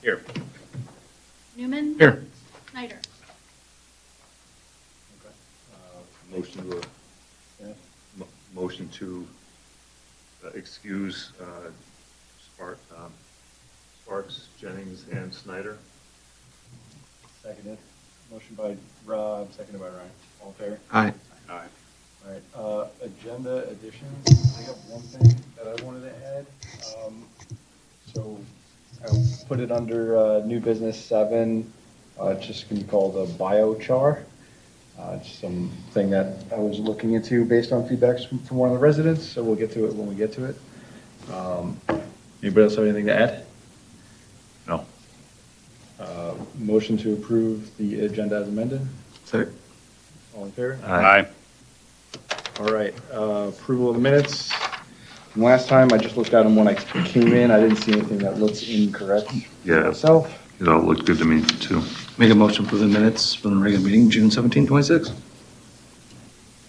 Here. Newman. Here. Snyder. Motion to excuse Sparks, Jennings, and Snyder. Seconded. Motion by Rob, seconded by Ryan. All in favor? Aye. Aye. All right, agenda additions. I have one thing that I wanted to add. So I'll put it under new business 7. It's just going to be called a biochar. Just something that I was looking into based on feedbacks from one of the residents, so we'll get to it when we get to it. Anybody else have anything to add? No. Motion to approve the agenda as amended. Second. All in favor? Aye. All right, approval of the minutes. From last time, I just looked at them when I came in. I didn't see anything that looks incorrect Yeah. myself. It all looked good to me, too. Make a motion for the minutes from the regular meeting, June 17, 26.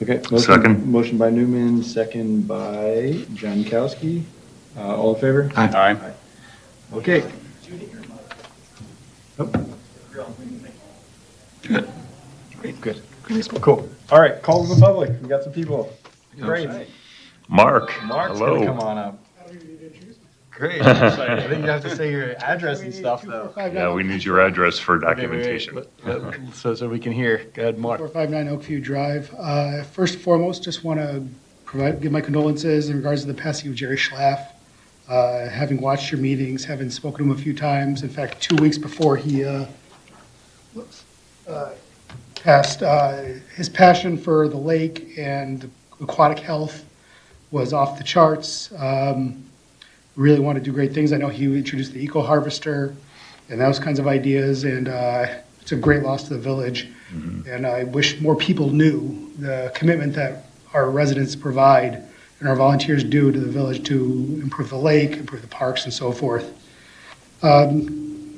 Okay. Second. Motion by Newman, second by Jankowski. All in favor? Aye. Okay. Nope. Good. Cool. All right, call to the public. We got some people. Great. Mark, Mark's gonna come hello. on up. Great. I'm excited. I think you have to say your address and stuff, though. Yeah, we need your address for documentation. So we can hear. Go ahead, Mark. 459 Oakview Drive. First and foremost, just want to give my condolences in regards to the passing of Jerry Schlaff. Having watched your meetings, having spoken to him a few times, in fact, 2 weeks before he passed, his passion for the lake and aquatic health was off the charts. Really want to do great things. I know he introduced the eco harvester and those kinds of ideas, and it's a great loss to the village. And I wish more people knew the commitment that our residents provide and our volunteers do to the village to improve the lake, improve the parks, and so forth.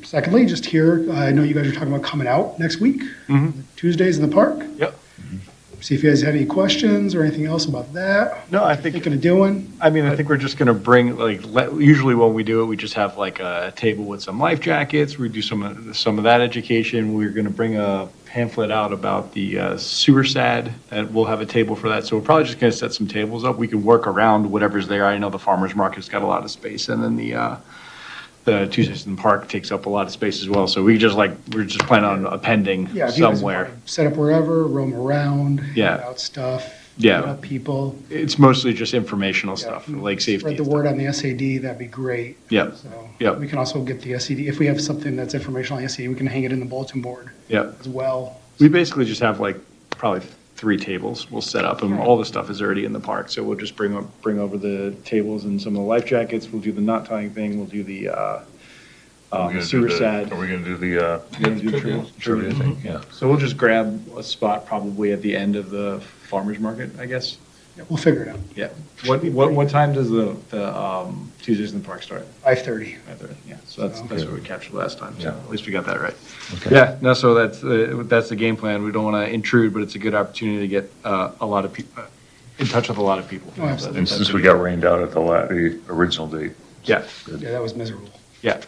Secondly, just here, I know you guys are talking about coming out next week, Tuesdays in the park. Yep. See if you guys have any questions or anything else about that. No, I think, Thinking of doing. I mean, I think we're just gonna bring, usually when we do it, we just have like a table with some life jackets. We do some of that education. We're gonna bring a pamphlet out about the sewer sad, and we'll have a table for that. So we're probably just gonna set some tables up. We can work around whatever's there. I know the farmer's market's got a lot of space, and then the Tuesdays in the Park takes up a lot of space as well. So we're just planning on appending Yeah, if you guys somewhere. want to set up wherever, roam around, hand Yeah. out stuff, Yeah. meet up people. It's mostly just informational Yeah, stuff, if you like safety. Spread the word on the SAD, that'd be great. Yep, So Yep. we can also get the SAD, if we have something that's informational on the SAD, we can hang it in the bulletin board yep. as well. We basically just have like probably 3 tables we'll set up, and all the stuff is already in the park. So we'll just bring over the tables and some of the life jackets. We'll do the knot tying thing. We'll do the sewer sad. Are we gonna do the, trivia thing? Yeah. So we'll just grab a spot probably at the end of the farmer's market, I guess. Yeah, we'll figure it out. Yeah. What time does the Tuesdays in the Park start? 5:30. 5:30. Yeah. So that's what we captured last time. So Yeah. at least we got that right. Okay. Yeah. No. So that's the game plan. We don't want to intrude, but it's a good opportunity to get a lot of people in touch with a lot of people. Oh, absolutely. And since we got rained out at the original date. Yeah. Yeah, that was miserable. Yeah.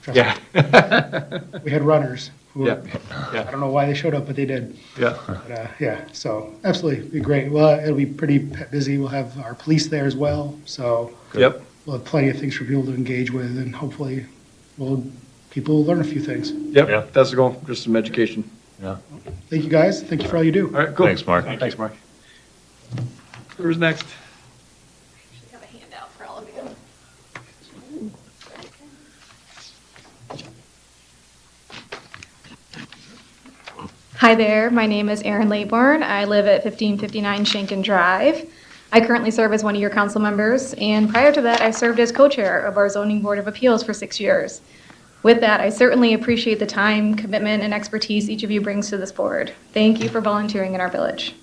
Trust Yeah. me. We had runners who, Yeah. I don't know why they showed up, but they did. Yeah. But, yeah, so absolutely, it'd be great. Well, it'll be pretty busy. We'll have our police there as well, so Yep. we'll have plenty of things for people to engage with, and hopefully, people will learn a few things. Yep. Yeah. That's the goal. Just some education. Yeah. Thank you, guys. Thank you for all you do. All right. Cool. Thanks, Mark. Thanks, Mark. Who's next? Should have a handout for all of you. Hi there, my name is Erin Laybourne. I live at 1559 Shanken Drive. I currently serve as one of your council members, and prior to that, I served as co-chair of our Zoning Board of Appeals for 6 years. With that, I certainly appreciate the time, commitment, and expertise each of you brings to this board. Thank you for volunteering in our village.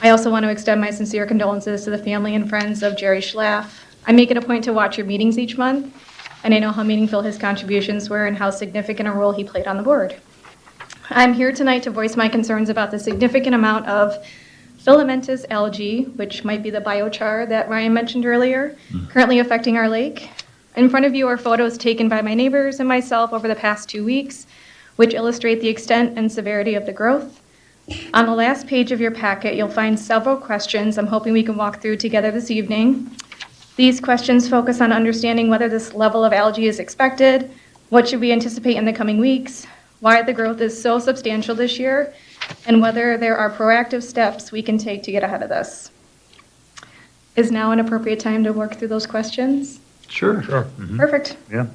I also want to extend my sincere condolences to the family and friends of Jerry Schlaff. I make it a point to watch your meetings each month, and I know how meaningful his contributions were and how significant a role he played on the board. I'm here tonight to voice my concerns about the significant amount of filamentous algae, which might be the biochar that Ryan mentioned earlier, currently affecting our lake. In front of you are photos taken by my neighbors and myself over the past 2 weeks, which illustrate the extent and severity of the growth. On the last page of your packet, you'll find several questions I'm hoping we can walk through together this evening. These questions focus on understanding whether this level of algae is expected, what should we anticipate in the coming weeks, why the growth is so substantial this year, and whether there are proactive steps we can take to get ahead of this. Is now an appropriate time to work through those questions? Sure. Perfect. Yeah.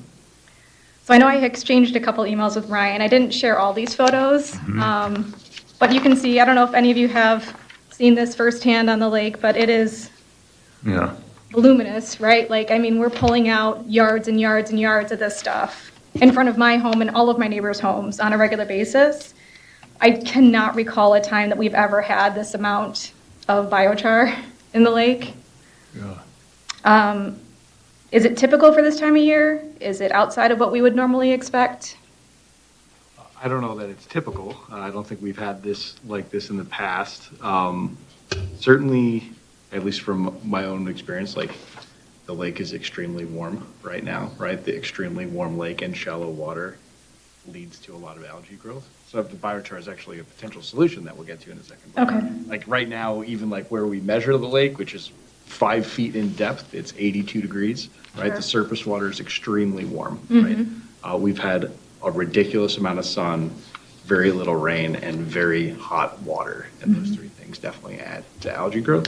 So I know I exchanged a couple emails with Ryan. I didn't share all these photos, but you can see, I don't know if any of you have seen this firsthand on the lake, but it is Yeah. voluminous, right? Like, I mean, we're pulling out yards and yards and yards of this stuff in front of my home and all of my neighbors' homes on a regular basis. I cannot recall a time that we've ever had this amount of biochar in the lake. Yeah. Is it typical for this time of year? Is it outside of what we would normally expect? I don't know that it's typical. I don't think we've had this like this in the past. Certainly, at least from my own experience, like the lake is extremely warm right now, right? The extremely warm lake and shallow water leads to a lot of algae growth. So the biochar is actually a potential solution that we'll get to in a second. Okay. Like right now, even like where we measure the lake, which is 5 feet in depth, it's 82 degrees, right? Sure. The surface water is extremely warm, right? We've had a ridiculous amount of sun, very little rain, and very hot water. And those three things definitely add to algae growth.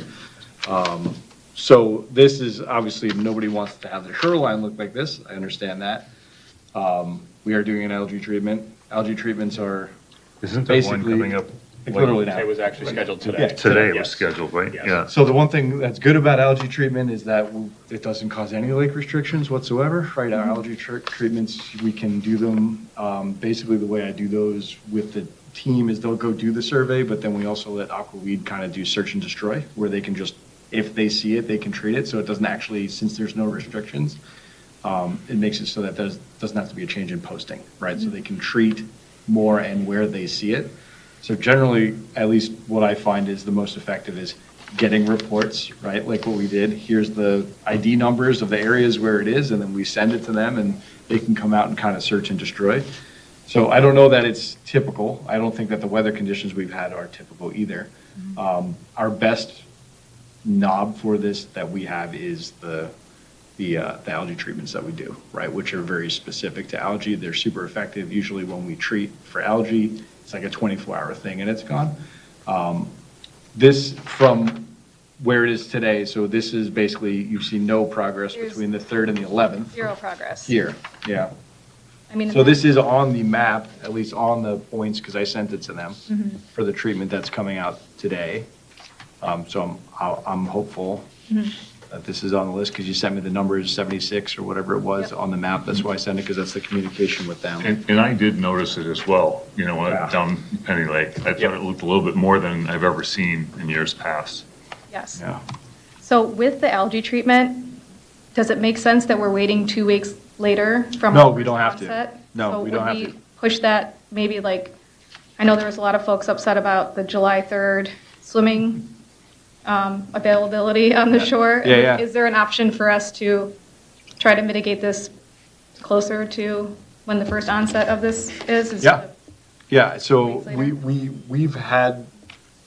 So this is obviously, nobody wants to have their shoreline look like this. I understand that. We are doing an algae treatment. Algae treatments are Isn't there one basically, coming up? like, literally now. It was actually scheduled today. Yeah. Today it was Yes. scheduled, right? Yes. Yeah. So the one thing that's good about algae treatment is that it doesn't cause any lake restrictions whatsoever, right? Our algae treatments, we can do them, basically the way I do those with the team is they'll go do the survey, but then we also let Aquaweed kind of do search and destroy, where they can just, if they see it, they can treat it. So it doesn't actually, since there's no restrictions, it makes it so that doesn't have to be a change in posting, right? So they can treat more and where they see it. So generally, at least what I find is the most effective is getting reports, right? Like what we did. Here's the ID numbers of the areas where it is, and then we send it to them, and they can come out and kind of search and destroy. So I don't know that it's typical. I don't think that the weather conditions we've had are typical either. Our best knob for this that we have is the algae treatments that we do, right? Which are very specific to algae. They're super effective. Usually when we treat for algae, it's like a 24-hour thing and it's gone. This from where it is today, so this is basically, you see no progress There's- between the 3rd and the 11th. Zero progress. Here, yeah. I mean, So this is on the map, at least on the points, because I sent it to them for the treatment that's coming out today. So I'm hopeful that this is on the list, because you sent me the numbers, 76 or whatever it was Yep. on the map. That's why I sent it, because that's the communication with them. And I did notice it as well, you know, Yeah. down Penny Lake. I thought it looked a little bit more than I've ever seen in years past. yes. Yeah. So with the algae treatment, does it make sense that we're waiting 2 weeks later from? No, our we don't first have to. onset? No, we don't have So to. would we push that maybe like, I know there was a lot of folks upset about the July 3rd swimming availability on the shore. Yeah, yeah. Is there an option for us to try to mitigate this closer to when the first onset of this is? instead Yeah. of- Yeah, so Weeks later? we've had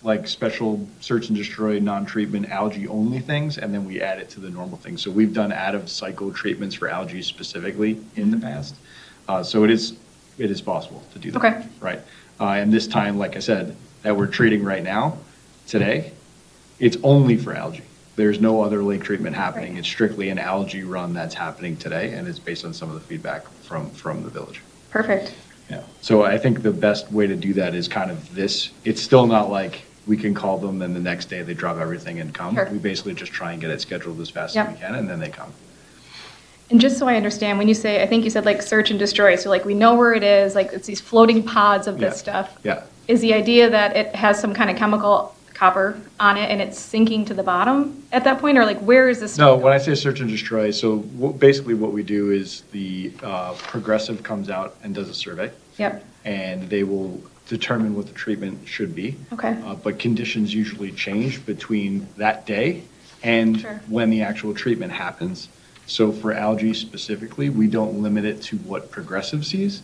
like special search and destroy, non-treatment algae only things, and then we add it to the normal things. So we've done out-of-cycle treatments for algae specifically in the past. So it is possible to do that. Okay. Right. And this time, like I said, that we're treating right now, today, it's only for algae. There's no other lake treatment happening. Right. It's strictly an algae run that's happening today, and it's based on some of the feedback from the village. Perfect. Yeah, so I think the best way to do that is kind of this. It's still not like we can call them, then the next day they drop everything and come. Sure. We basically just try and get it scheduled as fast as Yep. we can, and then they come. And just so I understand, when you say, I think you said like search and destroy, so like we know where it is, like it's these floating pods of this Yeah. stuff. Yeah, Is the idea that it has some kind of chemical copper on it and it's sinking to the bottom at that point, or like where is this? no, when I say search and destroy, so basically what we do is the Progressive comes out and does a survey, Yep, and they will determine what the treatment should be. okay, But conditions usually change between that day and Sure. when the actual treatment happens. So for algae specifically, we don't limit it to what Progressive sees.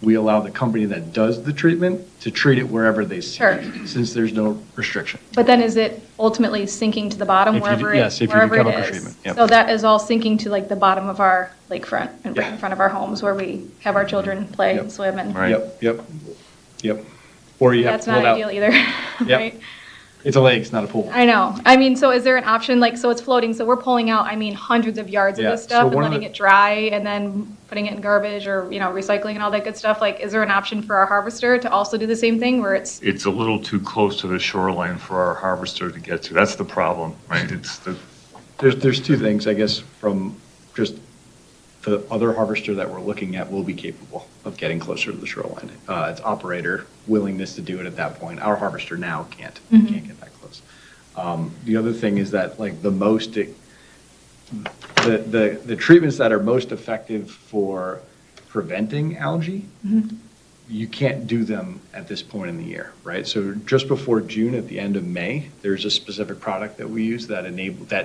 We allow the company that does the treatment to treat it wherever they see Sure. it, since there's no restriction. But then is it ultimately sinking to the bottom If you do- wherever yes, if you do wherever it chemical is? treatment, yep. So that is all sinking to like the bottom of our lakefront and right Yeah. in front of our homes where we have our children play, Yep. swim, and Right. Yep. Or you have that's to pull not it out. ideal either, Yep. right? It's a lake, it's not a pool. I know. I mean, so is there an option, like, so it's floating, so we're pulling out, I mean, hundreds of yards of Yeah, this so stuff and one of letting the- it dry and then putting it in garbage or, recycling and all that good stuff? Like, is there an option for our harvester to also do the same thing where it's, It's a little too close to the shoreline for our harvester to get to. That's the problem, right? It's the, There's two things, I guess, from just the other harvester that we're looking at will be capable of getting closer to the shoreline. It's operator willingness to do it at that point. Our harvester now can't get that close. The other thing is that like the treatments that are most effective for preventing algae, you can't do them at this point in the year, right? So just before June, at the end of May, there's a specific product that we use that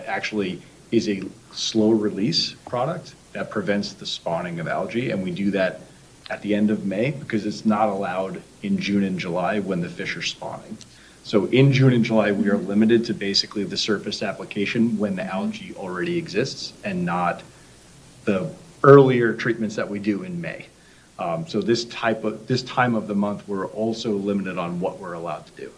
actually is a slow release product that prevents the spawning of algae, and we do that at the end of May because it's not allowed in June and July when the fish are spawning. So in June and July, we are limited to basically the surface application when the algae already exists and not the earlier treatments that we do in May. So this time of the month, we're also limited on what we're allowed to do.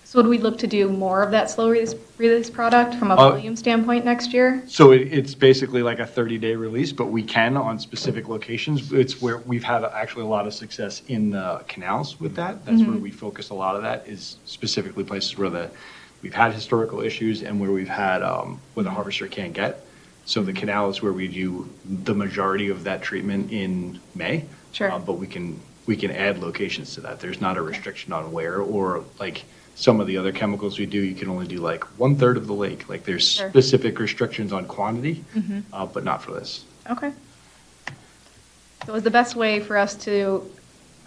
so would we look to do more of that slow release product from a volume standpoint next year? So it's basically like a 30-day release, but we can on specific locations. It's where we've had actually a lot of success in the canals with that. That's where we focus a lot of that, is specifically places where we've had historical issues and where we've had, where the harvester can't get. So the canal is where we do the majority of that treatment in May. Sure. But we can add locations to that. There's not a restriction on where, or like some of the other chemicals we do, you can only do like 1/3 of the lake. Like there's Sure. specific restrictions on quantity, but not for this. Okay. So is the best way for us to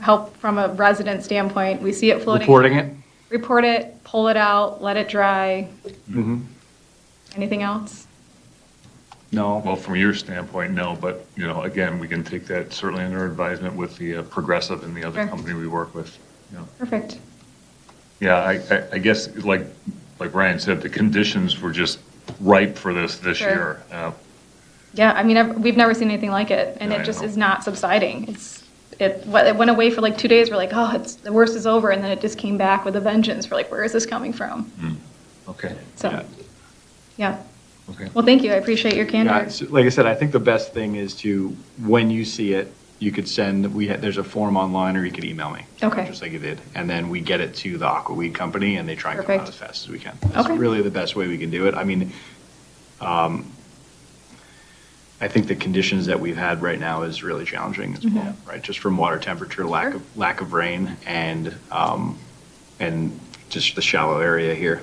help from a resident standpoint, we see it floating. Reporting it. Report it, pull it out, let it dry. Anything else? No. well, from your standpoint, no, but, again, we can take that certainly under advisement with the Progressive and the other Sure. company we work with. Perfect. Yeah, I guess, like Ryan said, the conditions were just ripe for this Sure. year. Yeah, I mean, we've never seen anything like it, and Yeah, it I just know. is not subsiding. It went away for like 2 days. We're like, oh, the worst is over, and then it just came back with a vengeance. We're like, where is this coming from? Okay, So, yeah. okay. Well, thank you. I appreciate your Yeah, candor. so like I said, I think the best thing is to, when you see it, you could send, there's a form online, or you could email me. Okay. Just like you did. And then we get it to the Aquaweed Company, and they try and come out Perfect. as fast as we can. That's Okay. really the best way we can do it. I mean, I think the conditions that we've had right now is really challenging as well, right? Just from water temperature, Sure. lack of rain, and just the shallow area here.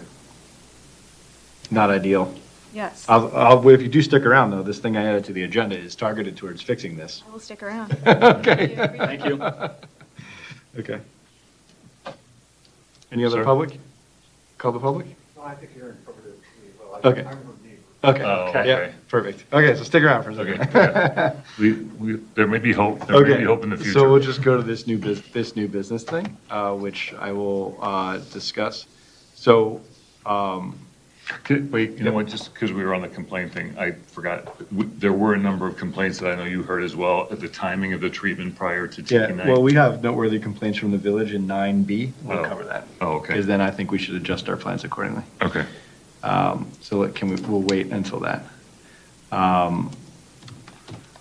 Not ideal. Yes. If you do stick around, though, this thing I added to the agenda is targeted towards fixing this. I will stick around. Okay. Thank you. Okay. Any other Sir? public? Call the public? No, I think Aaron covered it pretty well. Okay. I'm a neighbor. Okay. Oh, Yeah, okay. perfect. Okay, so stick around for a Okay, second. yeah. There may be hope, there may Okay, be hope in the future. so we'll just go to this new business thing, which I will discuss. So, Wait, you know what, just because we were on the complaint thing, I forgot. There were a number of complaints that I know you heard as well, at the timing of the treatment prior to yeah, taking well, that. we have noteworthy complaints from the village in 9B. We'll Oh. cover that. Oh, okay. Because then I think we should adjust our plans accordingly. Okay, So we'll wait until that.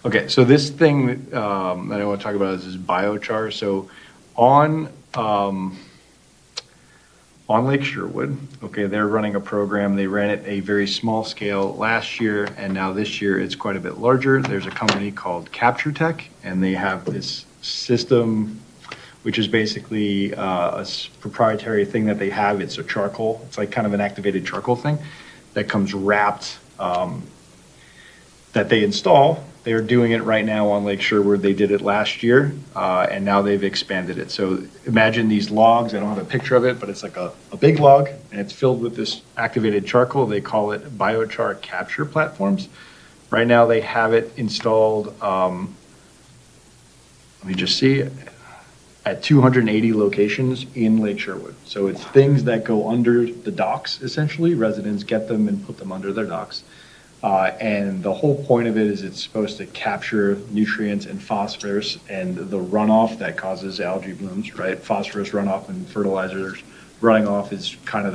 Okay, so this thing that I want to talk about is biochar. So on Lake Sherwood, okay, they're running a program. They ran it a very small scale last year, and now this year it's quite a bit larger. There's a company called Capture Tech, and they have this system, which is basically a proprietary thing that they have. It's a charcoal. It's like kind of an activated charcoal thing that comes wrapped, that they install. They're doing it right now on Lake Sherwood. They did it last year, and now they've expanded it. So imagine these logs. I don't have a picture of it, but it's like a big log, and it's filled with this activated charcoal. They call it biochar capture platforms. Right now, they have it installed, let me just see, at 280 locations in Lake Sherwood. So it's things that go under the docks, essentially. Residents get them and put them under their docks. And the whole point of it is it's supposed to capture nutrients and phosphorus and the runoff that causes algae blooms, right? Phosphorus runoff and fertilizers running off is kind of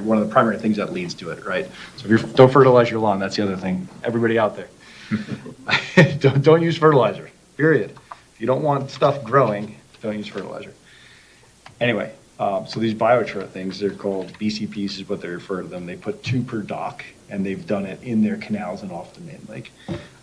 one of the primary things that leads to it, right? So if you don't fertilize your lawn, that's the other thing. Everybody out there, don't use fertilizer, period. If you don't want stuff growing, don't use fertilizer. Anyway, so these biochar things, they're called BCPs is what they refer to them. They put 2 per dock, and they've done it in their canals and off the main lake.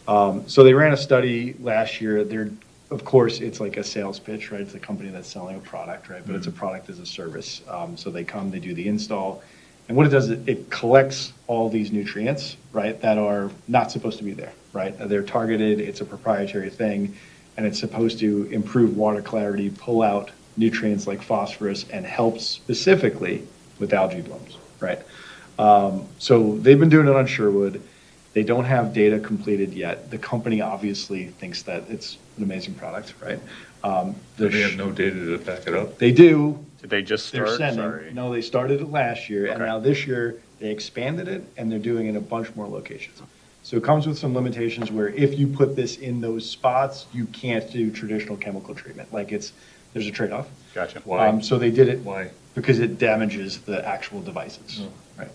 So they ran a study last year. Of course, it's like a sales pitch, right? It's a company that's selling a product, right? But it's a product as a service. So they come, they do the install, and what it does, it collects all these nutrients, right, that are not supposed to be there, right? They're targeted, it's a proprietary thing, and it's supposed to improve water clarity, pull out nutrients like phosphorus, and help specifically with algae blooms, right? So they've been doing it on Sherwood. They don't have data completed yet. The company obviously thinks that it's an amazing product, right? They have no data to back it up. They do. Did they just They're start? sending. Sorry. No, they started it last year, and Okay. now this year, they expanded it, and they're doing it in a bunch more locations. So it comes with some limitations where if you put this in those spots, you can't do traditional chemical treatment. Like there's a trade-off. Gotcha. Why? So they did it. Why? Because it damages the actual devices, right?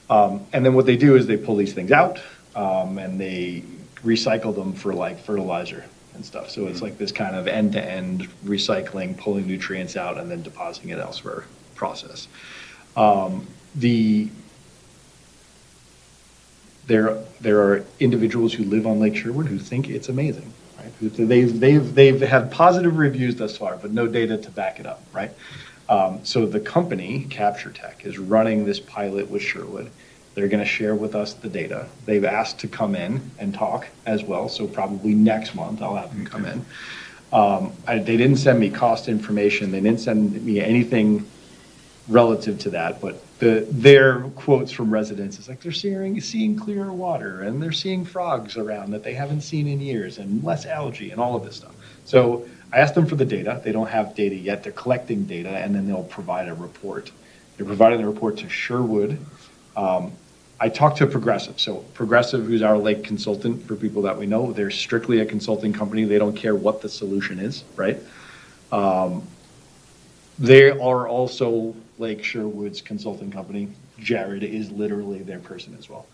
And then what they do is they pull these things out, and they recycle them for like fertilizer and stuff. So it's like this kind of end-to-end recycling, pulling nutrients out and then depositing it elsewhere process. There are individuals who live on Lake Sherwood who think it's amazing, right? They've had positive reviews thus far, but no data to back it up, right? So the company, Capture Tech, is running this pilot with Sherwood. They're going to share with us the data. They've asked to come in and talk as well, so probably next month I'll have them come in. They didn't send me cost information. They didn't send me anything relative to that, but their quotes from residents is like they're seeing clearer water and they're seeing frogs around that they haven't seen in years and less algae and all of this stuff. So I asked them for the data. They don't have data yet. They're collecting data, and then they'll provide a report. They're providing the report to Sherwood. I talked to Progressive. So Progressive, who's our lake consultant for people that we know, they're strictly a consulting company. They don't care what the solution is, right? They are also Lake Sherwood's consulting company. Jared is literally their person as well.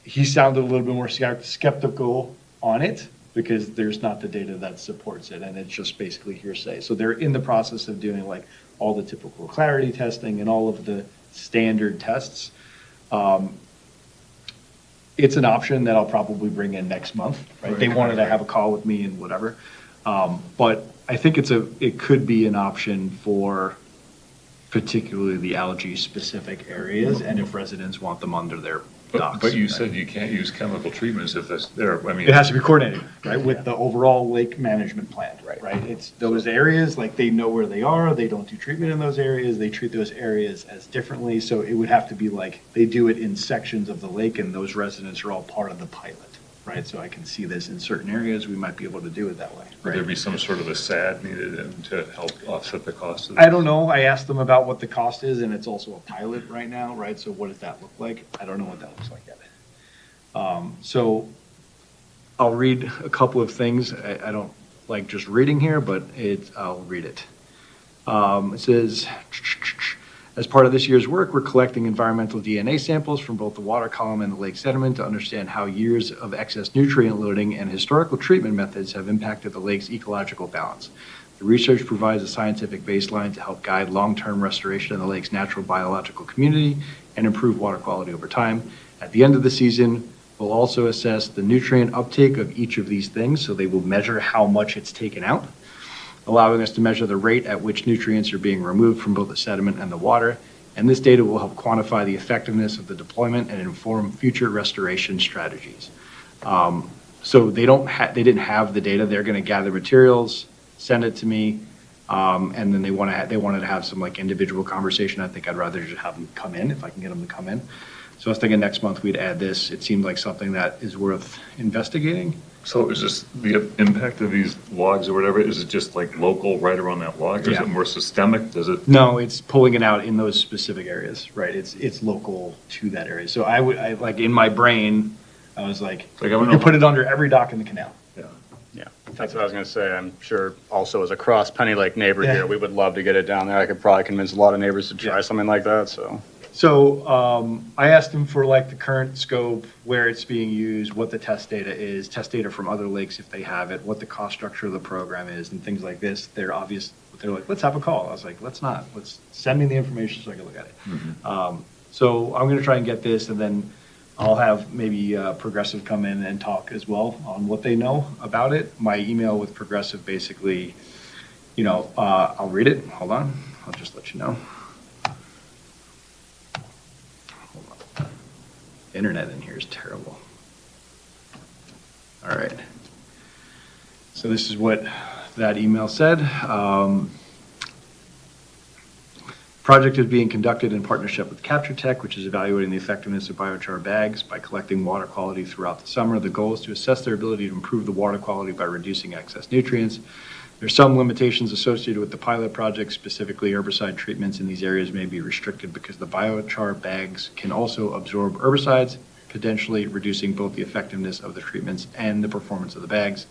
He sounded a little bit more skeptical on it because there's not the data that supports it, and it's just basically hearsay. So they're in the process of doing like all the typical clarity testing and all of the standard tests. It's an option that I'll probably bring in next month, right? They wanted to have a call with me and whatever. But I think it could be an option for particularly the algae-specific areas, and if residents want them under their docks. But you right? said you can't use chemical treatments if that's there, I mean. It has to be coordinated, right, with the overall lake management plan, right? It's those areas, like, they know where they are, they don't do treatment in those areas, they treat those areas as differently, so it would have to be like, they do it in sections of the lake, and those residents are all part of the pilot, right? So I can see this in certain areas, we might be able to do it that way, Would there right? be some sort of a SAD needed to help offset the cost of this? I don't know, I asked them about what the cost is, and it's also a pilot right now, right? So what does that look like? I don't know what that looks like yet. So I'll read a couple of things. I don't like just reading here, but I'll read it. It says, as part of this year's work, we're collecting environmental DNA samples from both the water column and the lake sediment to understand how years of excess nutrient loading and historical treatment methods have impacted the lake's ecological balance. The research provides a scientific baseline to help guide long-term restoration of the lake's natural biological community and improve water quality over time. At the end of the season, we'll also assess the nutrient uptake of each of these things, so they will measure how much it's taken out, allowing us to measure the rate at which nutrients are being removed from both the sediment and the water. And this data will help quantify the effectiveness of the deployment and inform future restoration strategies. So they didn't have the data. They're going to gather materials, send it to me, and then they wanted to have some like individual conversation. I think I'd rather just have them come in if I can get them to come in. So I was thinking next month we'd add this. It seemed like something that is worth investigating. So is this the impact of these logs or whatever, is it just like local right around that log? Or is Yeah. it more systemic? Does it? No, it's pulling it out in those specific areas, right? It's local to that area. So I like in my brain, I was like, Like, you I don't can know. put it under every dock in the canal. Yeah. Yeah, that's what I was gonna say. I'm sure also as a cross Penny Lake neighbor Yeah. here, we would love to get it down there. I could probably convince a lot of neighbors to try Yeah. something like that, so. So I asked him for like the current scope, where it's being used, what the test data is, test data from other lakes if they have it, what the cost structure of the program is, and things like this. They're like, let's have a call. I was like, let's not. Let's send me the information so I can look at it. So I'm going to try and get this, and then I'll have maybe Progressive come in and talk as well on what they know about it. My email with Progressive basically, I'll read it. Hold on. I'll just let you know. Internet in here is terrible. All right. So this is what that email said. Project is being conducted in partnership with Capture Tech, which is evaluating the effectiveness of biochar bags by collecting water quality throughout the summer. The goal is to assess their ability to improve the water quality by reducing excess nutrients. There's some limitations associated with the pilot project, specifically herbicide treatments in these areas may be restricted because the biochar bags can also absorb herbicides, potentially reducing both the effectiveness of the treatments and the performance of the bags.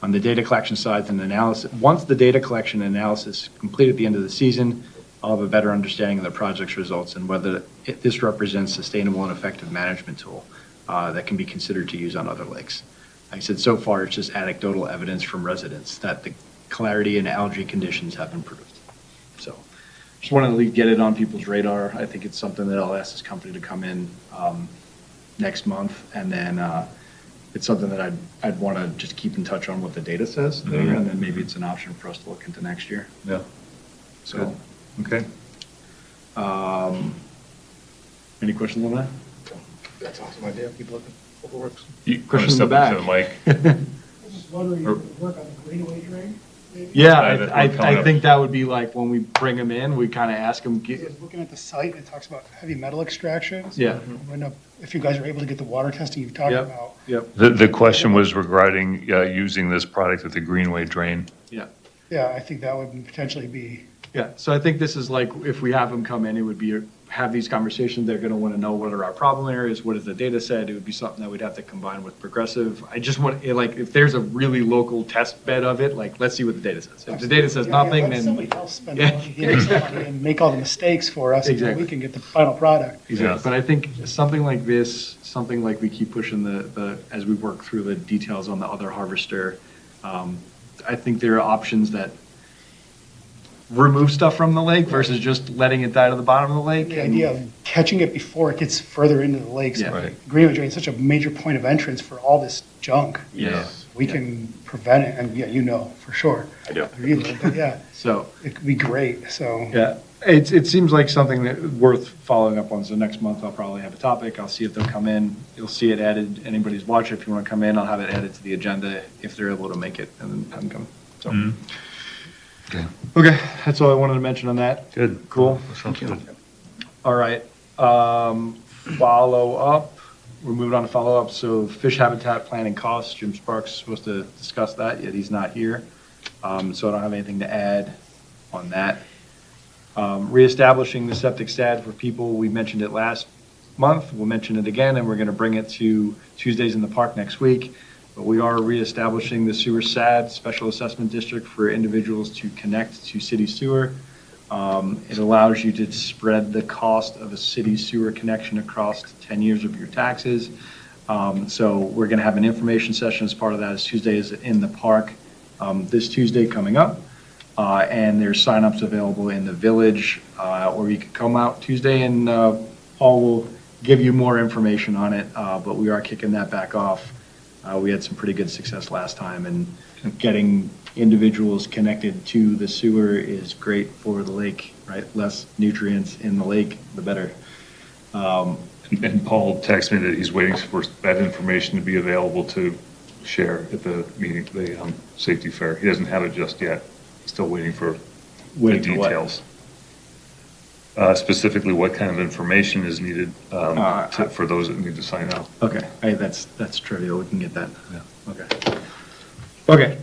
On the data collection side and analysis, once the data collection and analysis is complete at the end of the season, I'll have a better understanding of the project's results and whether this represents sustainable and effective management tool that can be considered to use on other lakes. Like I said, so far, it's just anecdotal evidence from residents that the clarity and algae conditions have improved. So just wanted to at least get it on people's radar. I think it's something that I'll ask this company to come in next month. And then it's something that I'd want to just keep in touch on what the data says there. Mhm. And then maybe it's an option for us to look into next year. Yeah. So, Okay. any questions on that? That's awesome idea. Keep looking. Hope it works. You Question in the wanna step back. up to the mic? I was just wondering, Or- if it would work on the Greenway drain? maybe? Yeah, that's I what coming up. think that would be like when we bring them in, we kind of ask them, I was looking at the site, and it talks about heavy metal extraction. So Yeah. if you guys are able to get the water testing you've talked Yep. about. Yep, The question was regarding using this product at the Greenway drain. yeah. Yeah, I think that would potentially be, Yeah, so I think this is like, if we have them come in, it would be, have these conversations, they're gonna wanna know what are our problem areas, what is the data set, it would be something that we'd have to combine with Progressive. I just want, like, if there's a really local test bed of it, like, let's see what the data says. If the data says Yeah, nothing, let then. somebody else spend Yeah. money, give us some money and make all the mistakes for us, and then Exactly. we can get the final product. Exactly, Yeah. but I think something like this, something like we keep pushing as we work through the details on the other harvester, I think there are options that remove stuff from the lake versus just letting it die to the bottom of the lake. The idea of catching it before it gets further into the lakes. Yeah. Right. Greenway drain is such a major point of entrance for all this junk. Yeah. We can prevent it, and yeah, you know, for sure. I do. Or you know, but yeah, So, it could be great, so. yeah, it seems like something that worth following up on. So next month, I'll probably have a topic. I'll see if they'll come in. You'll see it added. Anybody's watching, if you want to come in, I'll have it added to the agenda if they're able to make it and then have them come. So, Mhm. Okay. okay, that's all I wanted to mention on that. Good. Cool. That sounds good. All right, follow up. We're moving on to follow up. So fish habitat planning costs, Jim Sparks is supposed to discuss that, yet he's not here. So I don't have anything to add on that. Reestablishing the septic stat for people, we mentioned it last month. We'll mention it again, and we're going to bring it to Tuesdays in the Park next week. But we are reestablishing the sewer SAD, Special Assessment District, for individuals to connect to city sewer. It allows you to spread the cost of a city sewer connection across 10 years of your taxes. So we're going to have an information session as part of that. It's Tuesdays in the Park, this Tuesday coming up. And there's signups available in the village, or you could come out Tuesday and Paul will give you more information on it. But we are kicking that back off. We had some pretty good success last time, and getting individuals connected to the sewer is great for the lake, right? Less nutrients in the lake, the better. And Paul texted me that he's waiting for that information to be available to share at the meeting, the safety fair. He doesn't have it just yet. He's still waiting for the Waiting for what? details. specifically what kind of information is needed for those that need to sign up. Okay, that's trivial, we can get that. Yeah. Okay. Okay,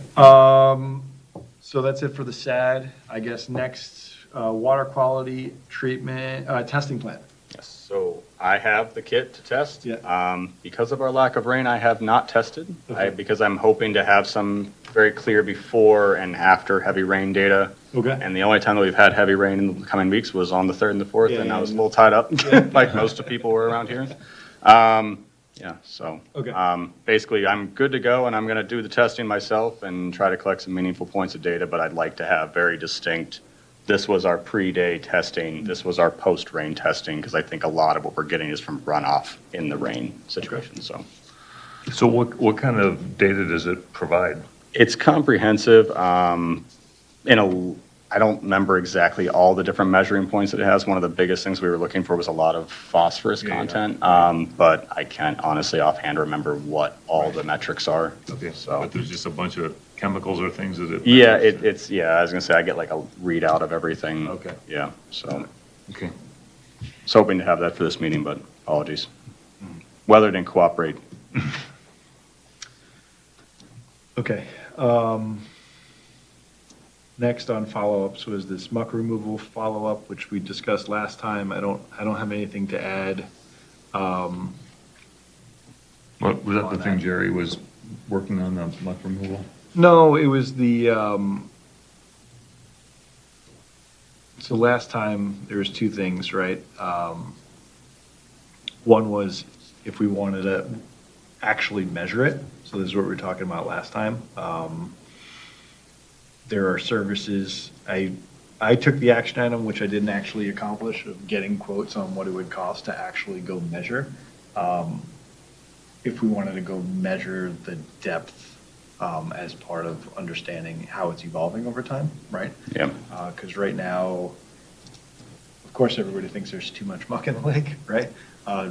so that's it for the SAD. I guess next, water quality treatment, testing plan. Yes, so I have the kit to test. Yeah. Because of our lack of rain, I have not tested, Okay. because I'm hoping to have some very clear before and after heavy rain data. Okay. And the only time that we've had heavy rain in the coming weeks was on the 3rd and the 4th, Yeah, and I yeah, was a yeah. little tied up, like most of people were around here. Yeah, so. Okay. Basically, I'm good to go, and I'm going to do the testing myself and try to collect some meaningful points of data, but I'd like to have very distinct, this was our pre-day testing, this was our post-rain testing, because I think a lot of what we're getting is from runoff in the rain situation, so. So what kind of data does it provide? It's comprehensive. I don't remember exactly all the different measuring points that it has. One of the biggest things we were looking for was a lot of phosphorus Yeah, yeah. content, but I can't honestly offhand remember what all the metrics are. Okay, So, but there's just a bunch of chemicals or things that it. yeah, I was gonna say, I get like a readout of everything. Okay. Yeah, so, Okay. was hoping to have that for this meeting, but apologies. Weather didn't cooperate. Okay. Next on follow-ups was this muck removal follow-up, which we discussed last time. I don't have anything to add. What, was that On the thing that. Jerry was working on, the muck removal? No, it was the, so last time, there was two things, right? One was if we wanted to actually measure it, so this is what we were talking about last time. There are services, I took the action item, which I didn't actually accomplish, of getting quotes on what it would cost to actually go measure. If we wanted to go measure the depth as part of understanding how it's evolving over time, right? Yeah. Because right now, of course, everybody thinks there's too much muck in the lake, right?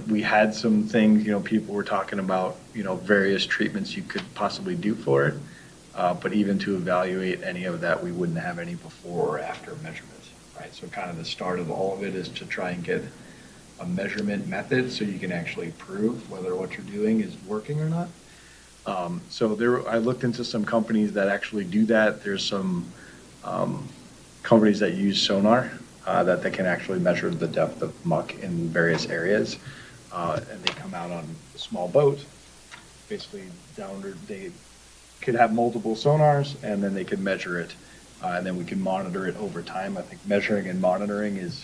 We had some things, people were talking about, various treatments you could possibly do for it. But even to evaluate any of that, we wouldn't have any before or after measurements, right? So kind of the start of all of it is to try and get a measurement method so you can actually prove whether what you're doing is working or not. I looked into some companies that actually do that. There's some companies that use sonar that they can actually measure the depth of muck in various areas. And they come out on a small boat, basically they could have multiple sonars, and then they could measure it, and then we can monitor it over time. I think measuring and monitoring is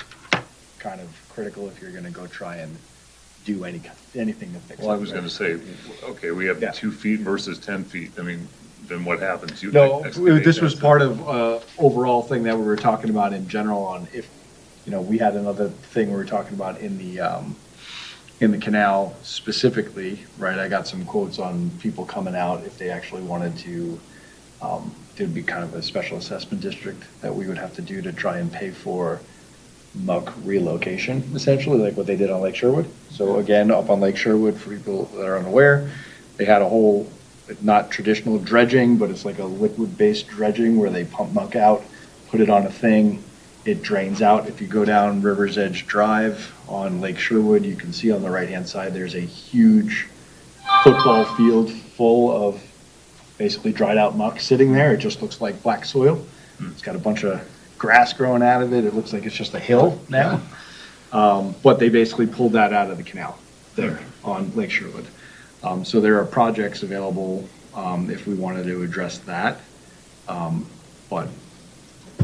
kind of critical if you're going to go try and do anything to fix it. Well, I was gonna say, okay, we have Yeah. 2 feet versus 10 feet. I mean, then what happens? You No, excavate this was that. part of overall thing that we were talking about in general on if, we had another thing we were talking about in the canal specifically, right? I got some quotes on people coming out if they actually wanted to, there'd be kind of a special assessment district that we would have to do to try and pay for muck relocation, essentially, like what they did on Lake Sherwood. So again, up on Lake Sherwood, for people that are unaware, they had a whole, not traditional dredging, but it's like a liquid-based dredging where they pump muck out, put it on a thing, it drains out. If you go down River's Edge Drive on Lake Sherwood, you can see on the right-hand side, there's a huge football field full of basically dried out muck sitting there. It just looks like black soil. It's got a bunch of grass growing out of it. It looks like it's just a hill now. But they basically pulled that out of the canal there on Lake Sherwood. So there are projects available if we wanted to address that. But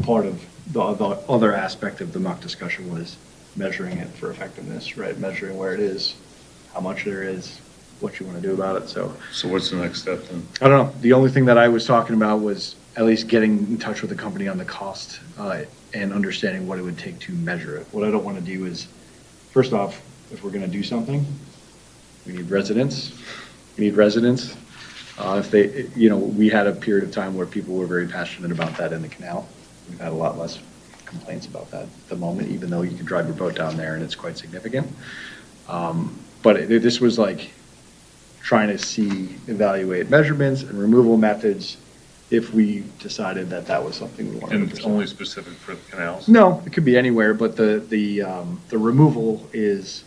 part of the other aspect of the muck discussion was measuring it for effectiveness, right? Measuring where it is, how much there is, what you want to do about it. So So what's the next step then? I don't know. The only thing that I was talking about was at least getting in touch with the company on the cost and understanding what it would take to measure it. What I don't want to do is, first off, if we're going to do something, we need residents. If they, we had a period of time where people were very passionate about that in the canal. We've had a lot less complaints about that at the moment, even though you can drive your boat down there and it's quite significant. But this was like trying to evaluate measurements and removal methods if we decided that that was something we wanted to And it's pursue. only specific for the canals? No, it could be anywhere, but the removal is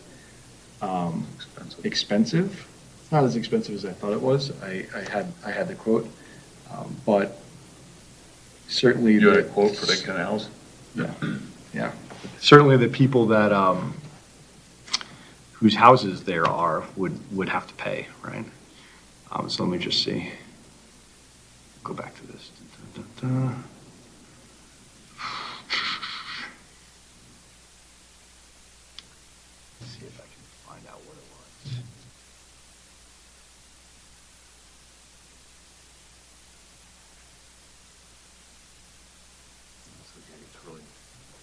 Expensive. expensive. It's not as expensive as I thought it was. I had the quote, but certainly. You had a the- quote for the canals? Yeah, yeah. Certainly the people that, whose houses there are would have to pay, right? So let me just see. Go back to this. Dun, dun, dun. Let's see if I can find out what it was.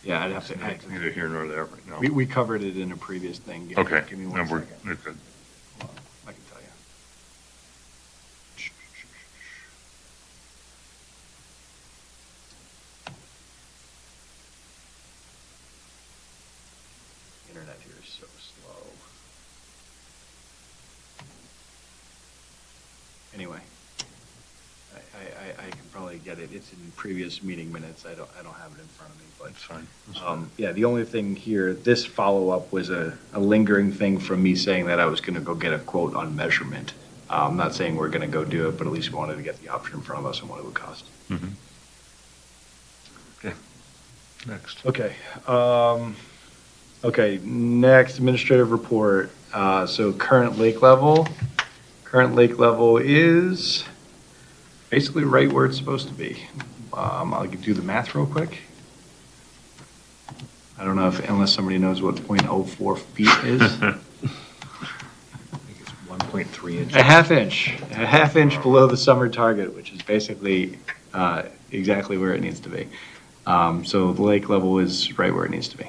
Yeah, I'd have to, Neither here nor there right now. we covered it in a previous thing. Okay. Give me No, one we're second. we're good. Hold on, I can tell you. Internet here is so slow. Anyway, I can probably get it. It's in previous meeting minutes. I don't have it in front of me, but. That's fine. Yeah, the only thing here, this follow-up was a lingering thing from me saying that I was going to go get a quote on measurement. I'm not saying we're going to go do it, but at least we wanted to get the option in front of us and what it would cost. Okay. Next. Okay. Okay, next administrative report. So current lake level is basically right where it's supposed to be. I'll do the math real quick. I don't know unless somebody knows what 0.04 feet is. I think it's 1.3 inches. A half inch below the summer target, which is basically exactly where it needs to be. So the lake level is right where it needs to be.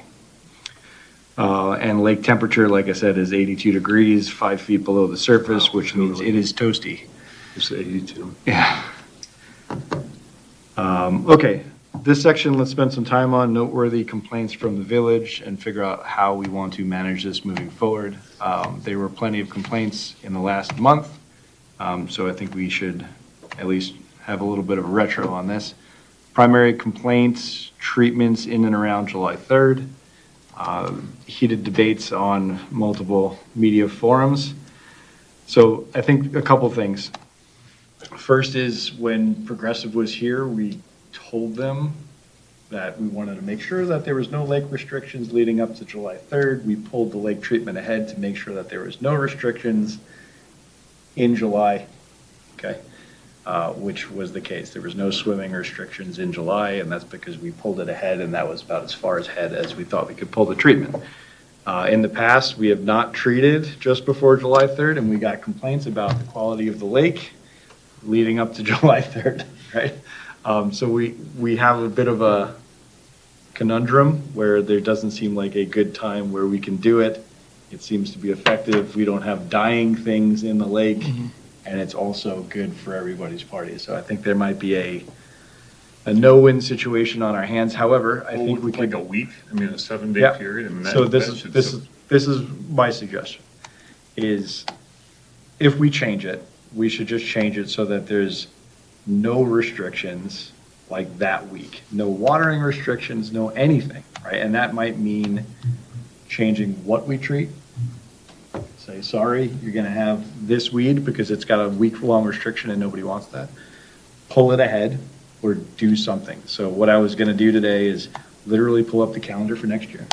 And lake temperature, like I said, is 82 degrees, 5 feet below the surface, which means it is toasty. It's 82. Yeah. Okay, this section, let's spend some time on noteworthy complaints from the village and figure out how we want to manage this moving forward. There were plenty of complaints in the last month, so I think we should at least have a little bit of a retro on this. Primary complaints, treatments in and around July 3rd, heated debates on multiple media forums. So I think a couple things. First is when Progressive was here, we told them that we wanted to make sure that there was no lake restrictions leading up to July 3rd. We pulled the lake treatment ahead to make sure that there was no restrictions in July, okay? Which was the case. There was no swimming restrictions in July, and that's because we pulled it ahead, and that was about as far ahead as we thought we could pull the treatment. In the past, we have not treated just before July 3rd, and we got complaints about the quality of the lake leading up to July 3rd, right? So we have a bit of a conundrum where there doesn't seem like a good time where we can do it. It seems to be effective. We don't have dying things in the lake, and it's also good for everybody's party. So I think there might be a no-win situation on our hands. However, I think we Like could. a week, I mean, a 7-day Yeah. period. I mean, So that this should is my suggestion, is if we change it, we should just change it so that there's no restrictions like that week. No watering restrictions, no anything, right? And that might mean changing what we treat. Say, sorry, you're gonna have this weed because it's got a week-long restriction and nobody wants that. Pull it ahead or do something. So what I was gonna do today is literally pull up the calendar for next year.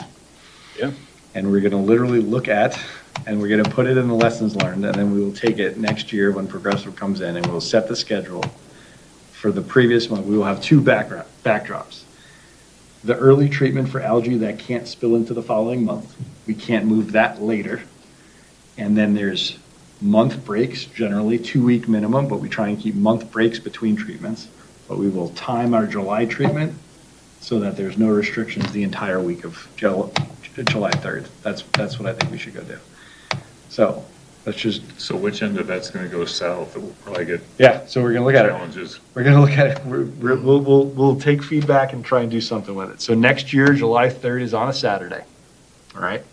Yeah. And we're gonna literally look at, and we're gonna put it in the lessons learned, and then we will take it next year when Progressive comes in, and we'll set the schedule for the previous month. We will have two backdrops. The early treatment for algae that can't spill into the following month. We can't move that later. And then there's month breaks, generally 2-week minimum, but we try and keep month breaks between treatments. But we will time our July treatment so that there's no restrictions the entire week of July 3rd. That's what I think we should go do. So let's just, So which end of that's gonna go south? It will probably get yeah, so we're gonna look at it. challenges. We're gonna look at it. We'll take feedback and try and do something with it. So next year, July 3rd is on a Saturday, all right?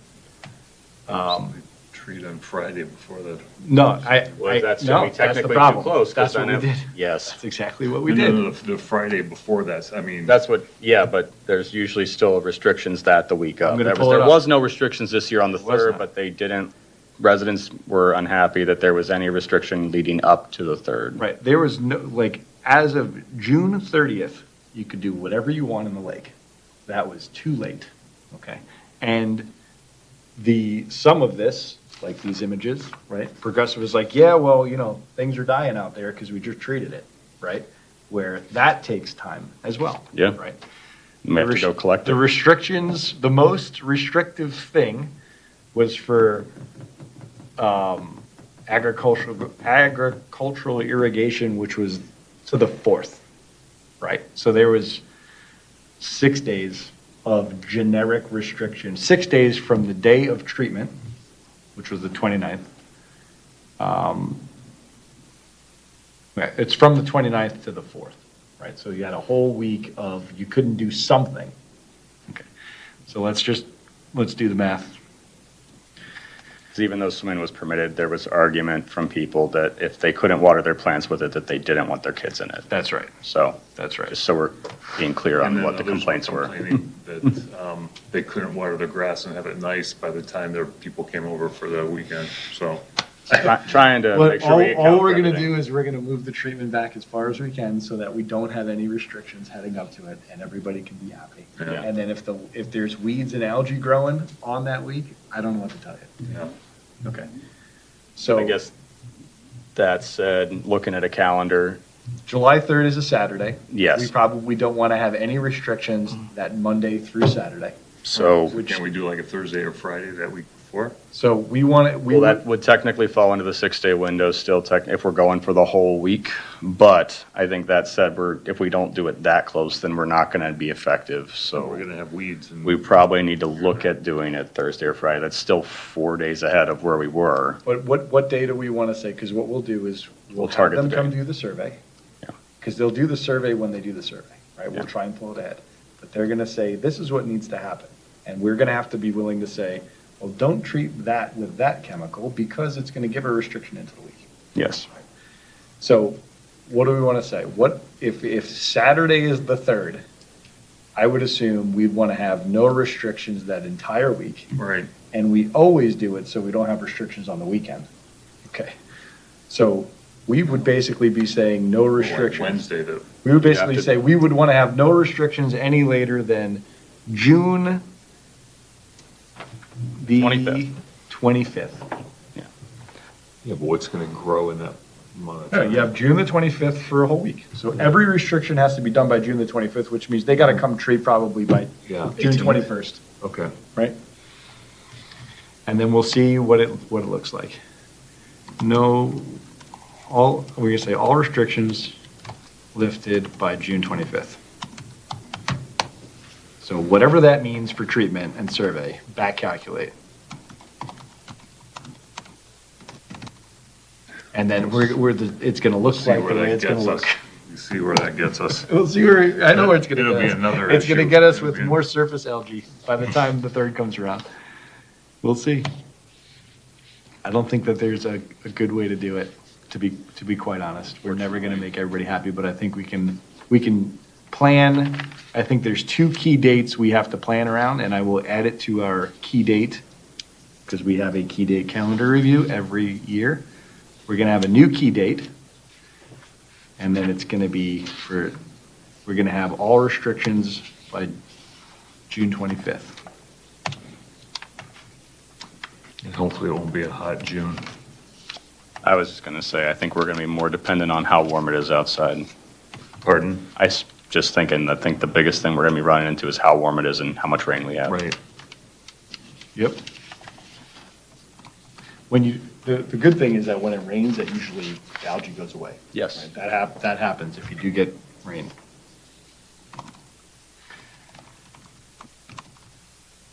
treat on Friday before the. No, Well, that's no, gonna be that's the technically too problem. close. 'Cause That's what then we did. Yes. That's exactly what we No, did. no, the Friday before that, I mean. That's what, yeah, but there's usually still restrictions that the week I'm of. gonna There pull it there up. was no restrictions this year on the was 3rd, not. but they didn't, residents were unhappy that there was any restriction leading up to the 3rd. Right, there was no, like, as of June 30th, you could do whatever you want in the lake. That was too late, okay? And some of this, like these images, right? Progressive is like, yeah, well, things are dying out there because we just treated it, right? Where that takes time as well. Yeah. Right? You may have to go collect The it. restrictions, the most restrictive thing was for agricultural irrigation, which was to the 4th, right? So there was 6 days of generic restriction, 6 days from the day of treatment, which was the 29th. It's from the 29th to the 4th, right? So you had a whole week of, you couldn't do something. Okay, so let's do the math. 'Cause even though swimming was permitted, there was argument from people that if they couldn't water their plants with it, that they didn't want their kids in it. That's right, So, that's right. just so we're being clear And on then what the others complaints were. complaining That they couldn't water their grass and have it nice by the time their people came over for the weekend, so. Trying to make sure we account All for we're gonna everything. do is we're gonna move the treatment back as far as we can so that we don't have any restrictions heading up to it and everybody can be happy. Yeah. And then if there's weeds and algae growing on that week, I don't know what to tell you. Yeah. Okay. I So guess that said, looking at a calendar, July 3rd is a Saturday. Yes. We probably don't want to have any restrictions that Monday through Saturday. so, Can we do like a Thursday or Friday that week before? So we want to, well, that would technically fall into the 6-day window still, if we're going for the whole week. But I think that said, if we don't do it that close, then we're not going to be effective. So we're So gonna have weeds and. we probably need to look at doing it Thursday or Friday. That's still 4 days ahead of where we were. what day do we want to say? Because what we'll do is we'll We'll have target them the come day. do the survey. Yeah. Because they'll do the survey when they do the survey, right? We'll Yeah. try and pull it ahead. But they're going to say, this is what needs to happen. And we're going to have to be willing to say, well, don't treat that with that chemical because it's going to give a restriction into the week. Yes. So what do we want to say? What, if Saturday is the 3rd, I would assume we'd want to have no restrictions that entire week. Right. And we always do it so we don't have restrictions on the weekend. Okay. So we would basically be saying no Or like restrictions. Wednesday, the, We would You basically have to- say we would want to have no restrictions any later than June the 25th. 25th. yeah, but what's gonna grow in that month? Yeah, you have June the 25th for a whole week. So every restriction has to be done by June the 25th, which means they got to come treat probably by Yeah. June 21st, Okay. right? And then we'll see what it looks like. No, we're gonna say all restrictions lifted by June 25th. So whatever that means for treatment and survey, back calculate. And then it's gonna look See like the where way that it's gonna gets us. look. You see where that gets us. We'll see where, I know where it's gonna It'll get be us. another It's gonna issue. get us It'll with be- more surface algae by the time the 3rd comes around. We'll see. I don't think that there's a good way to do it, to be quite honest. We're never gonna make everybody happy, but I think we can plan. I think there's 2 key dates we have to plan around, and I will add it to our key date, because we have a key date calendar review every year. We're gonna have a new key date, and then it's gonna be we're gonna have all restrictions by June 25th. And hopefully it won't be a hot June. I was just going to say, I think we're going to be more dependent on how warm it is outside. Pardon? Just thinking, I think the biggest thing we're going to be running into is how warm it is and how much rain we have. Right. Yep. The good thing is that when it rains, that usually the algae goes away. Yes. Right? That happens if you do get rain.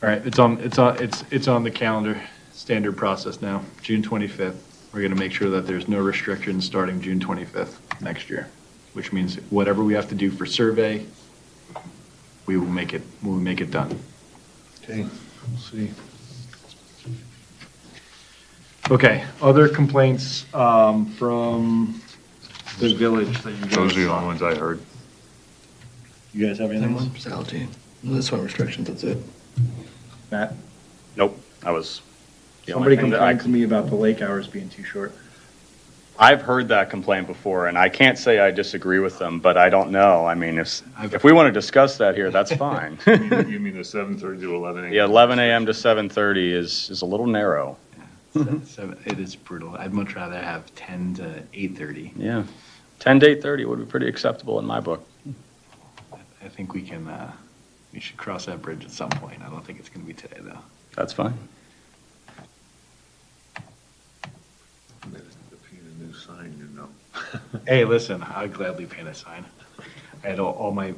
All right, it's on the calendar, standard process now, June 25th. We're gonna make sure that there's no restrictions starting June 25th next year, which means whatever we have to do for survey, we will make it done. Okay, we'll see. Okay, other complaints from the village that you guys Those are the saw? only ones I heard. You guys have anything? Salty. This one restrictions, that's it. Matt, Nope, that was the somebody only thing that I. complained to me about the lake hours being too short. I've heard that complaint before, and I can't say I disagree with them, but I don't know. I mean, if we want to discuss that here, that's fine. You mean the 7:30 to 11 a.m.? Yeah, 11 a.m. to 7:30 is a little narrow. It is brutal. I'd much rather have 10 to 8:30. Yeah. 10 to 8:30 would be pretty acceptable in my book. I think we should cross that bridge at some point. I don't think it's gonna be today, though. That's fine. A new sign, you know. Hey, listen, I'd gladly paint a sign. I had all my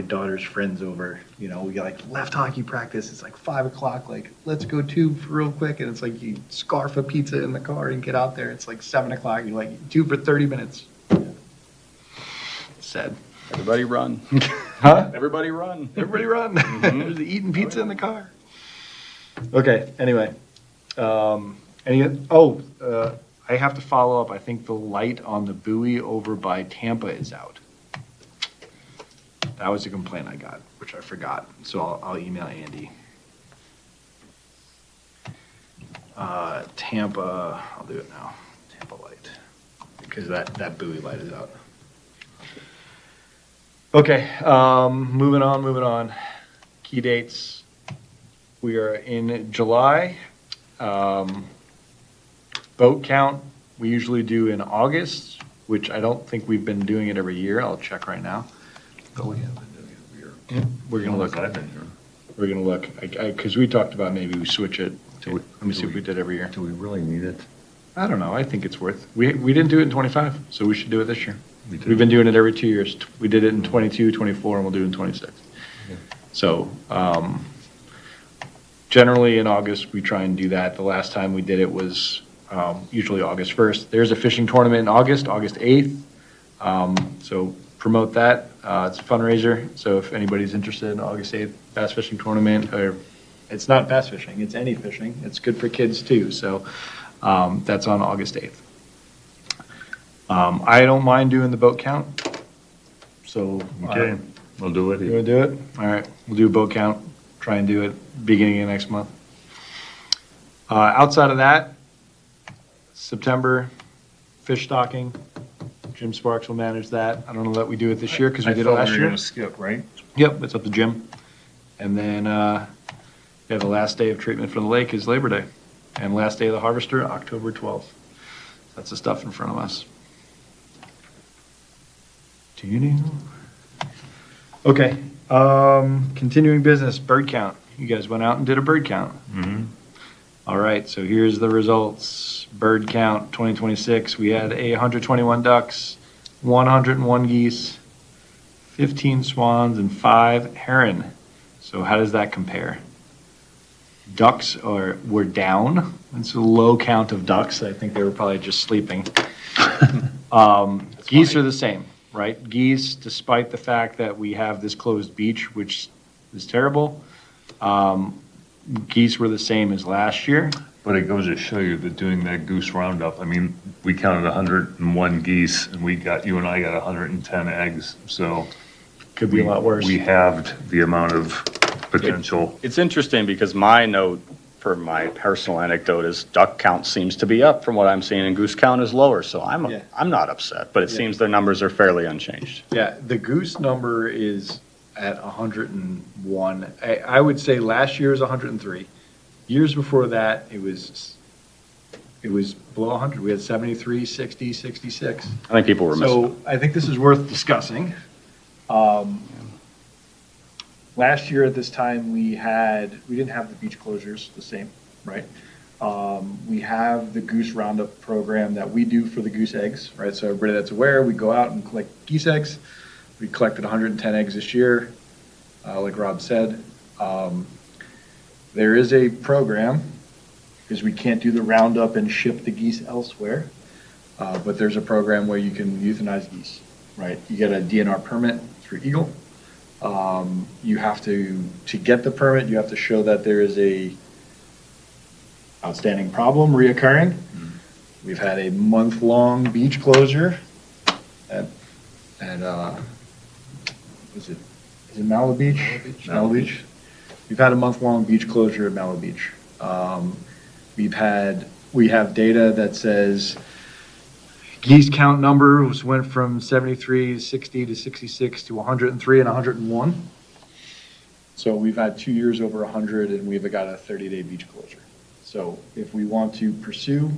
daughter's friends over, you know, we got like left hockey practice, it's like 5 o'clock, like, let's go tube for real quick, and it's like you scarf a pizza in the car and get out there, it's like 7 o'clock, you're like, tube for 30 minutes. Sad. Everybody run. Huh? Everybody run. Everybody run. There's the eating pizza in the car. Okay, anyway. I have to follow up. I think the light on the buoy over by Tampa is out. That was a complaint I got, which I forgot. So I'll email Andy. Tampa, I'll do it now. Tampa light. Because that buoy light is out. Okay, moving on. Key dates. We are in July. Boat count, we usually do in August, which I don't think we've been doing it every year. I'll check right now. Oh, we have been doing it every year. We're gonna look. I've been here. We're gonna look, because we talked about maybe we switch it. Let me see if we did every year. Do we really need it? I don't know, I think it's worth, we didn't do it in '25, so we should do it this year. We did. We've been doing it every 2 years. We did it in '22, '24, and we'll do it in '26. So, generally in August, we try and do that. The last time we did it was usually August 1st. There's a fishing tournament in August 8th. So promote that. It's a fundraiser. So if anybody's interested in August 8th bass fishing tournament, or it's not bass fishing, it's any fishing. It's good for kids too. So that's on August 8th. I don't mind doing the boat count. So Okay, we'll do it. you want to do it? All right, we'll do a boat count. Try and do it beginning of next month. Outside of that, September, fish stocking. Jim Sparks will manage that. I don't know that we do it this year because we did it last I thought we were year. gonna skip, right? Yep, it's up to Jim. And then, the last day of treatment for the lake is Labor Day. And last day of the harvester, October 12th. That's the stuff in front of us. Okay, continuing business, bird count. You guys went out and did a bird count. Mm-hmm. All right, so here's the results. Bird count 2026, we had 121 ducks, 101 geese, 15 swans, and 5 heron. So how does that compare? Ducks were down. It's a low count of ducks. I think they were probably just sleeping. Geese are the same, right? Geese, despite the fact that we have this closed beach, which is terrible, geese were the same as last year. But it goes to show you that doing that goose roundup, I mean, we counted 101 geese and you and I got 110 eggs, so. Could be a lot worse. We halved the amount of potential. It's interesting because my note for my personal anecdote is duck count seems to be up from what I'm seeing and goose count is lower. So I'm not upset, but it seems their numbers are fairly unchanged. Yeah, the goose number is at 101. I would say last year was 103. Years before that, it was below 100. We had 73, 60, 66. I think people were missing. So I think this is worth discussing. Last year at this time, we didn't have the beach closures the same, right? We have the goose roundup program that we do for the goose eggs, right? So everybody that's aware, we go out and collect geese eggs. We collected 110 eggs this year, like Rob said. There is a program, because we can't do the roundup and ship the geese elsewhere, but there's a program where you can euthanize geese, right? You get a DNR permit through Eagle. You have to get the permit, you have to show that there is a outstanding problem reoccurring. We've had a month-long beach closure at is it Mallow Beach? Mallow Beach. We've had a month-long beach closure at Mallow Beach. We have data that says geese count numbers went from 73 to 60 to 66 to 103 and 101. So we've had 2 years over 100, and we've got a 30-day beach closure. So if we want to pursue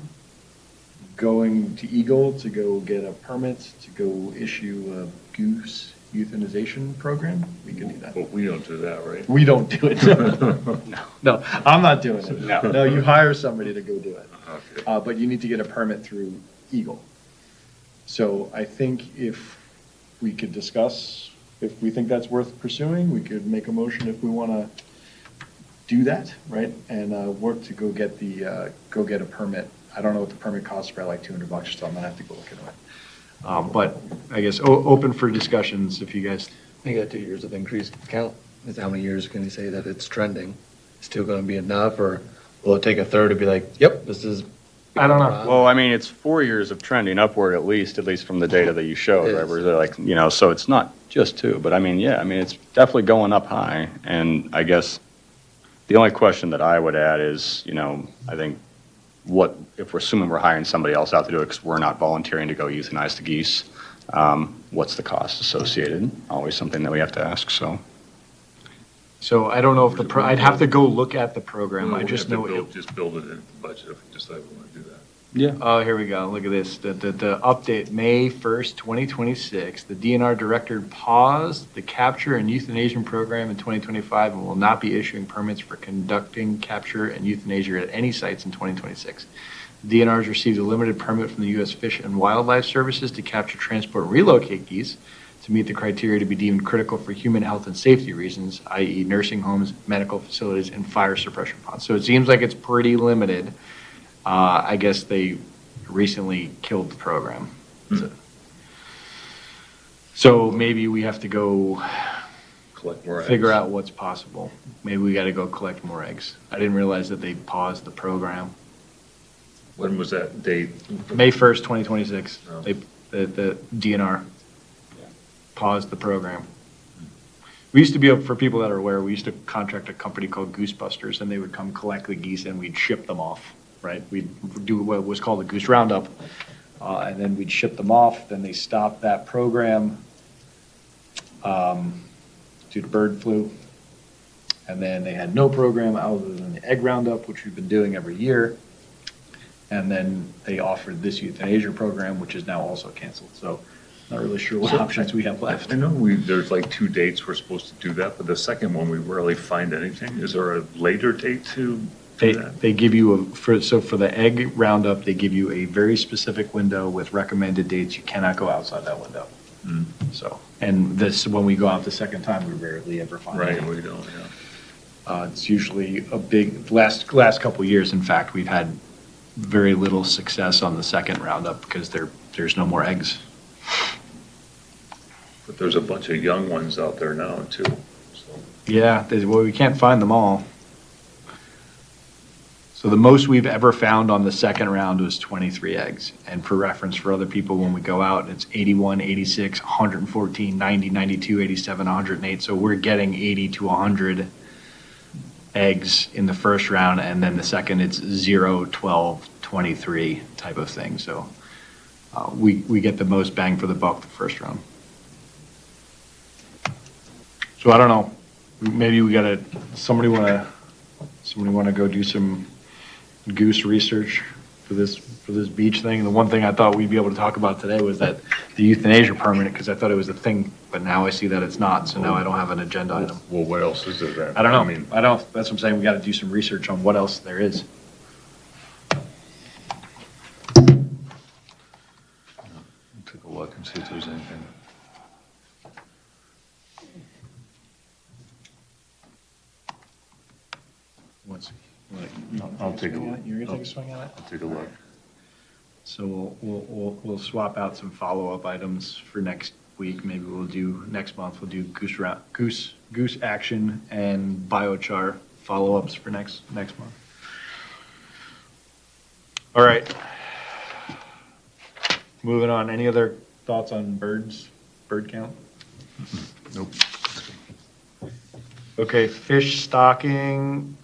going to Eagle to go get a permit to go issue a goose euthanization program, we can do that. But we don't do that, right? We don't do it. No, I'm not doing it. No, you hire somebody to go do it. Okay. But you need to get a permit through Eagle. So I think if we could discuss, if we think that's worth pursuing, we could make a motion if we want to do that, right? And work to go get a permit. I don't know what the permit costs, probably like $200, so I'm gonna have to go look into it. But I guess open for discussions if you guys, I think that 2 years of increased count, is how many years can you say that it's trending? Still gonna be enough, or will it take a third to be like, yep, this is? I don't know. Well, I mean, it's 4 years of trending upward at least from the data that you showed, It right? is. Where they're like, so it's not just two, but I mean, yeah, I mean, it's definitely going up high. And I guess the only question that I would add is, I think if we're assuming we're hiring somebody else out to do it because we're not volunteering to go euthanize the geese, what's the cost associated? Always something that we have to ask, so. So I don't know if I'd have to go look at the program. I We just have to know. Just build it into the budget if we decide we want to do that. Yeah. Oh, here we go. Look at this. The update, May 1st, 2026. The DNR director paused the capture and euthanasia program in 2025 and will not be issuing permits for conducting capture and euthanasia at any sites in 2026. The DNR has received a limited permit from the U.S. Fish and Wildlife Services to capture, transport, and relocate geese to meet the criteria to be deemed critical for human health and safety reasons, i.e. nursing homes, medical facilities, and fire suppression ponds. So it seems like it's pretty limited. I guess they recently killed the program. So maybe we have to go Collect more eggs. figure out what's possible. Maybe we got to go collect more eggs. I didn't realize that they paused the program. When was that date? May 1st, 2026, Oh. the DNR paused the program. We used to be, for people that are aware, we used to contract a company called Goosebusters, and they would come collect the geese and we'd ship them off, right? We'd do what was called a goose roundup, and then we'd ship them off. Then they stopped that program due to bird flu. And then they had no program other than the egg roundup, which we've been doing every year. And then they offered this euthanasia program, which is now also canceled. So not really sure what options we have left. I know there's like 2 dates we're supposed to do that, but the second one, we rarely find anything. Is there a later date to do that? They give you, for the egg roundup, they give you a very specific window with recommended dates. You cannot go outside that window. So, and this, when we go out the second time, we rarely ever find Right, it. we don't, yeah. It's usually a big, last couple of years, in fact, we've had very little success on the second roundup because there's no more eggs. But there's a bunch of young ones out there now too, so. Yeah, well, we can't find them all. So the most we've ever found on the second round was 23 eggs. And for reference for other people, when we go out, it's 81, 86, 114, 90, 92, 87, 108. So we're getting 80 to 100 eggs in the first round, and then the second it's 0, 12, 23 type of thing. So we get the most bang for the buck the first round. So I don't know, maybe we gotta, somebody wanna go do some goose research for this beach thing? The one thing I thought we'd be able to talk about today was that the euthanasia permit, because I thought it was a thing, but now I see that it's not, so now I don't have an agenda item. Well, what else is there then? I don't know, mean, that's what I'm saying, we gotta do some research on what else there is. take a look and see if there's anything. I'll take a look. You're gonna take a swing at it? I'll take a look. So we'll swap out some follow-up items for next week. Maybe next month, we'll do goose action and biochar follow-ups for next month. All right. Moving on, any other thoughts on bird count? Nope. Okay, fish stocking,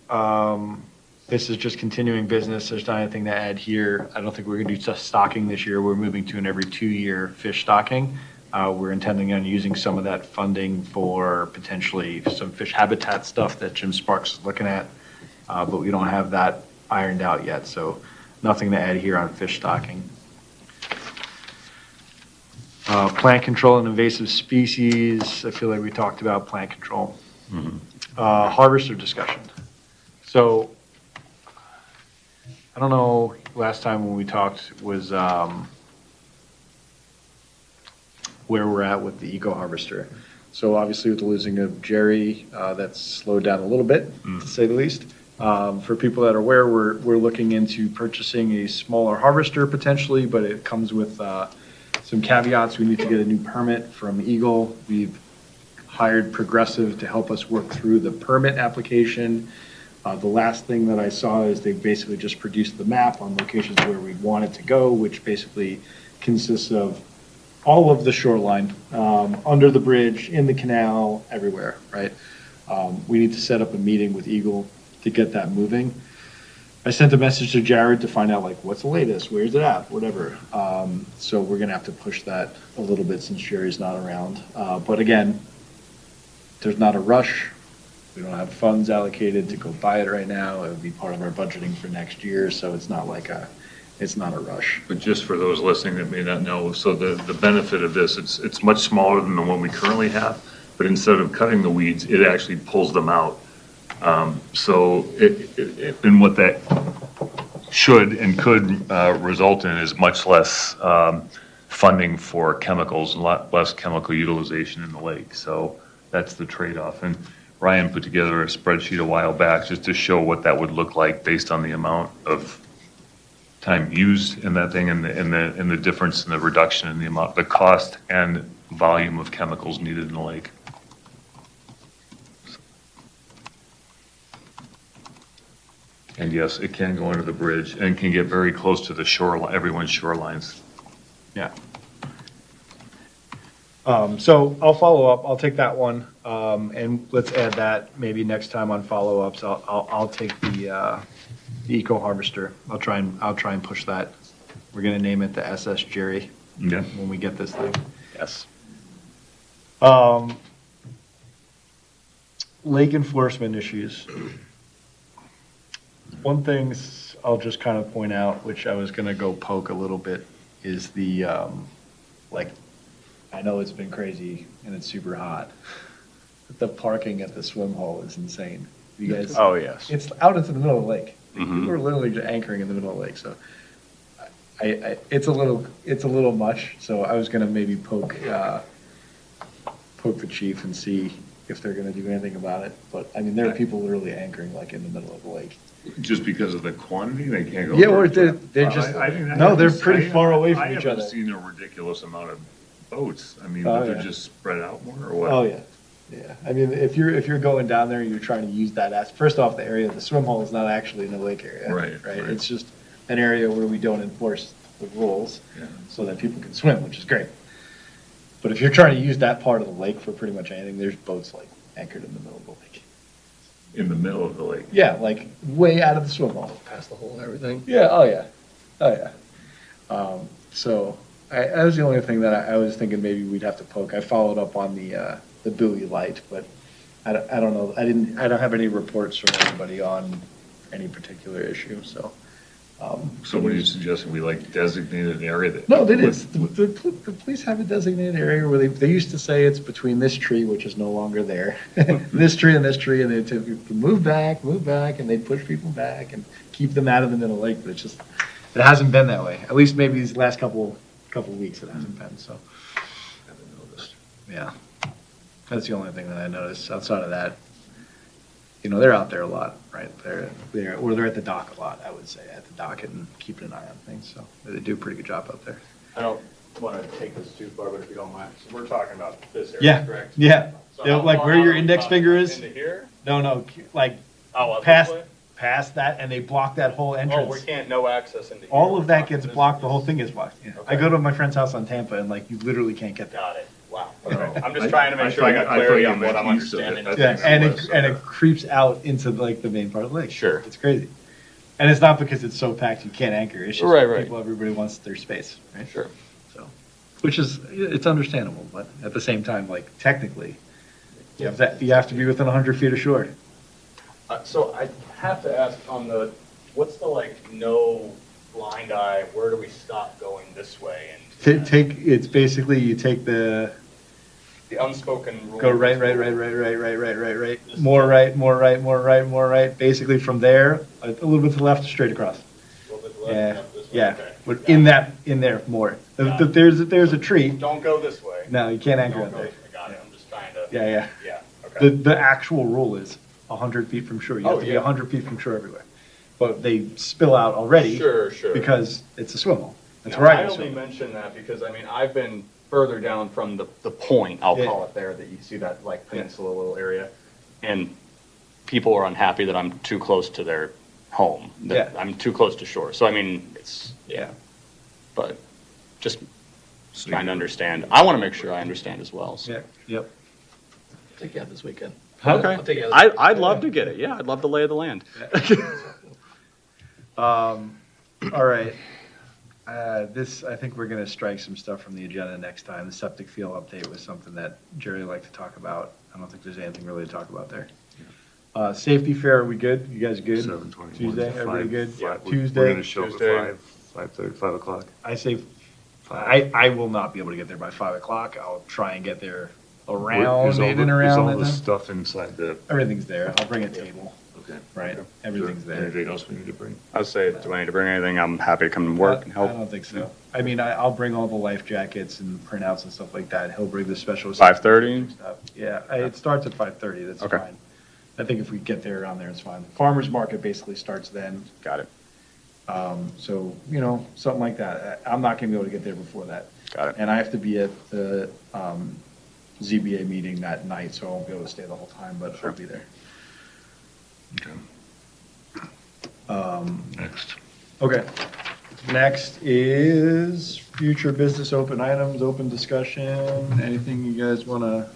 this is just continuing business, there's not anything to add here. I don't think we're gonna do just stocking this year, we're moving to an every 2-year fish stocking. We're intending on using some of that funding for potentially some fish habitat stuff that Jim Sparks is looking at, but we don't have that ironed out yet, so nothing to add here on fish stocking. Plant control and invasive species, I feel like we talked about plant control. Harvester discussion. So, I don't know, last time when we talked was where we're at with the eco harvester. So obviously with the losing of Jerry, that's slowed down a little bit, to say the least. For people that are aware, we're looking into purchasing a smaller harvester potentially, but it comes with some caveats. We need to get a new permit from Eagle. We've hired Progressive to help us work through the permit application. The last thing that I saw is they basically just produced the map on locations where we want it to go, which basically consists of all of the shoreline, under the bridge, in the canal, everywhere, right? We need to set up a meeting with Eagle to get that moving. I sent a message to Jared to find out, like, what's the latest, where's it at, whatever. So we're gonna have to push that a little bit since Jerry's not around. But again, there's not a rush. We don't have funds allocated to go buy it right now. It would be part of our budgeting for next year, so it's not a rush. But just for those listening that may not know, so the benefit of this, it's much smaller than the one we currently have, but instead of cutting the weeds, it actually pulls them out. So and what that should and could result in is much less funding for chemicals, and a lot less chemical utilization in the lake. So that's the trade-off. And Ryan put together a spreadsheet a while back just to show what that would look like based on the amount of time used in that thing and the difference in the reduction in the amount, the cost and volume of chemicals needed in the lake. And yes, it can go under the bridge and can get very close to the shoreline, everyone's shorelines. Yeah. So I'll follow up, I'll take that one, and let's add that maybe next time on follow-ups. I'll take the eco harvester. I'll try and push that. We're gonna name it the SS Jerry Yeah. when we get this thing. Yes. Lake enforcement issues. One thing I'll just kind of point out, which I was gonna go poke a little bit, is the, I know it's been crazy and it's super hot. But the parking at the swim hole is insane. You guys, Oh, yes. it's out into the middle of the lake. People are literally just anchoring in the middle of the lake, so it's a little much, so I was gonna maybe poke the chief and see if they're gonna do anything about it. But, I mean, there are people literally anchoring like in the middle of the lake. Just because of the quantity, they can't go. Yeah, or they're just, no, they're pretty far away from each I other. haven't seen a ridiculous amount of boats. I mean, Oh, but they're yeah. just spread out more or what? Oh, yeah, yeah. I mean, if you're going down there, and you're trying to use that as, first off, the area of the swim hole is not actually in the lake area. Right. It's just an area where we don't enforce the rules Yeah. so that people can swim, which is great. But if you're trying to use that part of the lake for pretty much anything, there's boats like anchored in the middle of the lake. In the middle of the lake. Yeah, like way out of the swim hole. Past the hole and everything. Yeah, oh yeah, oh yeah. So that was the only thing that I was thinking maybe we'd have to poke. I followed up on the buoy light, but I don't know. I don't have any reports from anybody on any particular issue. So. So what are you suggesting? We like designate an area that? No, they did. The police have a designated area where they used to say it's between this tree, which is no longer there, this tree, and they'd tell people to move back, and they'd push people back and keep them out of the middle lake, but it hasn't been that way. At least maybe these last couple weeks it hasn't been, so. Haven't noticed. Yeah. That's the only thing that I noticed. Outside of that, they're out there a lot, right? They're at the dock a lot, I would say, at the dock and keeping an eye on things, so they do a pretty good job out there. I don't want to take this too far, but if you don't mind, so we're talking about this area, Yeah, correct? yeah. So Yeah, how like far where out your are we index talking finger about? is? Into here? No, like Oh, up this past way? past that, and they block that whole Oh, we entrance. can't, no access into here. All of that gets blocked, the whole thing gets blocked. Yeah. I Okay. go to my friend's house on Tampa, and like, you literally can't get there. Got it, wow. Okay. Okay. I'm just trying to make sure I got thought clarity you on what meant I'm east of it. understanding. I Yeah, think and so, it, west, and okay. it creeps out into like the main part of the lake. Sure. It's crazy. And it's not because it's so packed you can't anchor, it's just Right, right. everybody wants their space, right? Sure. So, which is, it's understandable, but at the same time, like technically, you have to be within 100 feet of shore. So I have to ask on the, what's the like, no blind eye, where do we stop going this way? And It's basically, you take the, the unspoken rule. go right, more right, more right, more right, more right, basically from there, a little bit to the left, straight across. A little bit left, Yeah, up this way, yeah, okay. but in there, more. There's a tree, Don't go this way. no, you can't anchor Don't it go there. this way, got it, I'm just trying to. Yeah, yeah. Yeah, okay. The actual rule is 100 feet from shore. You have Oh, to be yeah. 100 feet from shore everywhere. But they spill out already. Sure, sure. Because it's a swim hole. That's Now, where I I go only swim. mention that because, I mean, I've been further down from the point, I'll Yeah. call it there, that you see that like peninsula little area. And people are unhappy that I'm too close to their home, that Yeah. I'm too close to shore. So I mean, it's, Yeah. but just trying to understand. I want to make sure I understand as well. so. Yeah, yep. Take you out this weekend. Okay. I'll take you out. I'd love to get it. Yeah, I'd love the lay of the land. All right. This, I think we're gonna strike some stuff from the agenda next time. The septic field update was something that Jerry would like to talk about. I don't think there's anything really to talk about there. Safety fair, are we good? You guys good? 7:21. Tuesday, everybody good? Yeah, we're Tuesday? gonna show up at Tuesday. 5:30, 5 o'clock. I say, I will not be able to get there by 5 o'clock. I'll try and get there around, Is all in the- and is around all that the time. stuff inside the, Everything's there. I'll bring a table, okay. right? Sure. Everything's there. Anything else we need to bring? I would say, do I need to bring anything? I'm happy to come and work and I help. don't think so. I mean, I'll bring all the life jackets and printouts and stuff like that. He'll bring the special. 5:30? stuff. Yeah, it starts at 5:30. That's Okay. fine. I think if we get there around there, it's fine. Farmer's market basically starts then. Got it, So, something like that. I'm not gonna be able to get there before that. got it. And I have to be at the ZBA meeting that night, so I won't be able to stay the whole time, but I'll be there. Okay. Next. Okay. Next is future business open items, open discussion. Anything you guys want to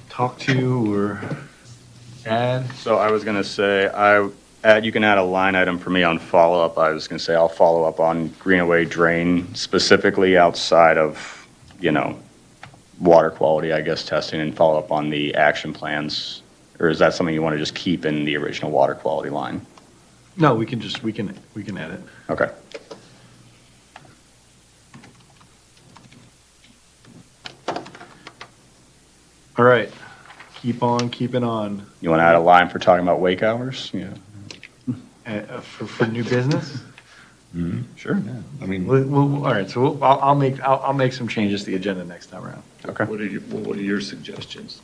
talk to or add? So I was gonna say, you can add a line item for me on follow-up. I was gonna say I'll follow up on Greenaway Drain, specifically outside of, water quality, I guess, testing, and follow up on the action plans. Or is that something you want to just keep in the original water quality line? No, we can add it. Okay. All right. Keep on keeping on. You want to add a line for talking about wake hours? Yeah. For new business? Sure. I mean, All right, so I'll make some changes to the agenda next time around. Okay. what are your suggestions?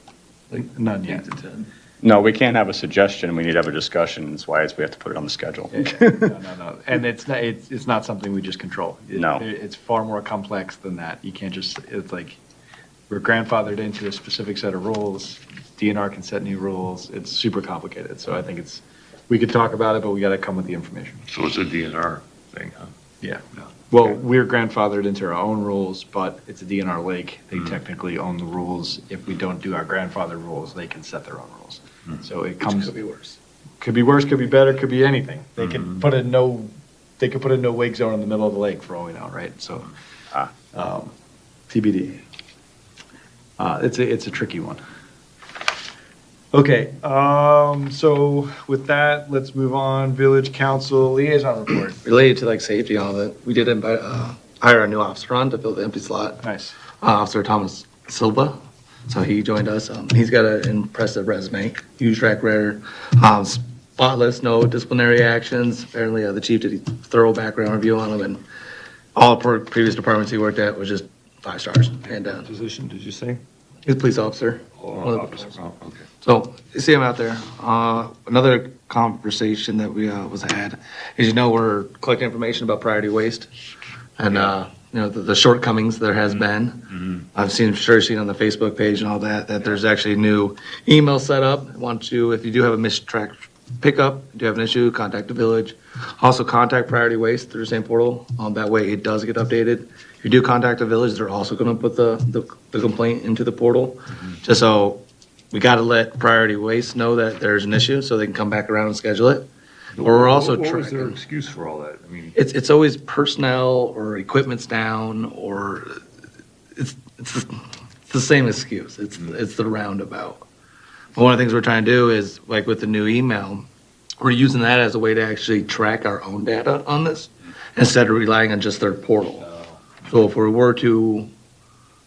Like None 8 yet. to 10? No, we can't have a suggestion. We need to have a discussion. That's why we have to put it on the schedule. No. And it's not something we just control. No. It's far more complex than that. You can't just, it's like, we're grandfathered into a specific set of rules. DNR can set new rules. It's super complicated. So I think we could talk about it, but we got to come with the information. So it's a DNR thing, huh? Yeah. Well, we're grandfathered into our own rules, but it's a DNR lake. They technically own the rules. If we don't do our grandfather rules, they can set their own rules. So it comes. Could be worse. Could be worse, could be better, could be anything. They could put a no wake zone in the middle of the lake for all we know, right? So, TBD. It's a tricky one. Okay, so with that, let's move on. Village Council Liaison Report. Related to like safety and all that, we did hire a new officer on to fill the empty slot. Nice. Officer Thomas Silva. So he joined us. He's got an impressive resume, huge track record, spotless, no disciplinary actions. Apparently, the chief did a thorough background review on him, and all previous departments he worked at was just 5 stars, hand down. Position, did you say? He's a police officer. Oh, One of the officer. Oh, okay. So you see him out there. Another conversation that we was had is, we're collecting information about priority waste and the shortcomings there has been. I've seen on the Facebook page and all that there's actually new email set up. If you do have a pick up, do you have an issue, contact the village. Also contact Priority Waste through the same portal. That way it does get updated. If you do contact the village, they're also gonna put the complaint into the portal. Just so, we gotta let Priority Waste know that there's an issue, so they can come back around and schedule it. Or we're also What was their tracking. excuse for all that? I mean, It's always personnel or equipment's down or it's the same excuse. It's the roundabout. But one of the things we're trying to do is, like with the new email, we're using that as a way to actually track our own data on this instead of relying on just their portal. So if we were to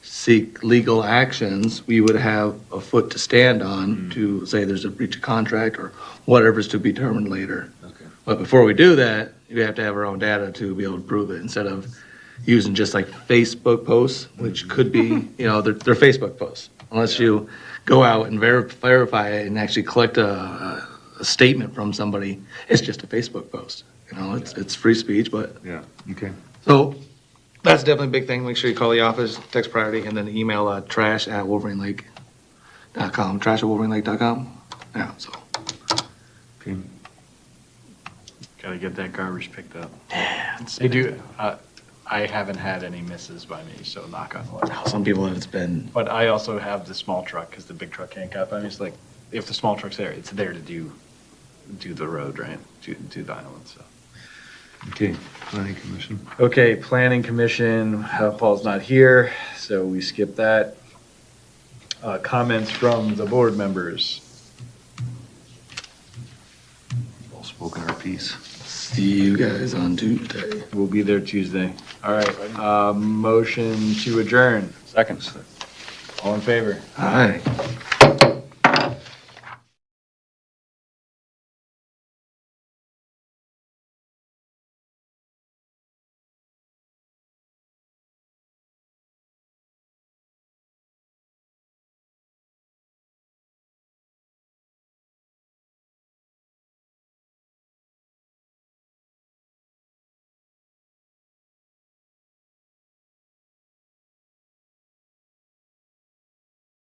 seek legal actions, we would have a foot to stand on to say there's a breach of contract or whatever's to be determined later. okay. But before we do that, we have to have our own data to be able to prove it instead of using just like Facebook posts, which could be, they're Facebook posts. Unless you go out and verify it and actually collect a statement from somebody, it's just a Facebook post. It's free speech, but, Yeah, okay. so that's definitely a big thing. Make sure you call the office, text Priority, and then email trash@wolverinelake.com, trash@wolverinelake.com. Yeah, so. Okay. Gotta get that garbage picked up. They do, I haven't had any misses by me, so knock on wood. Some people have, it's been, But I also have the small truck, because the big truck can't get up. I mean, it's like, if the small truck's there, it's there to do the road, right? Do the island, so. Okay, planning commission. Okay, planning commission, Paul's not here, so we skip that. Comments from the board members. All spoken our piece. see you guys on Tuesday. We'll be there Tuesday. All right, motion to adjourn. Second. All in favor? Hi.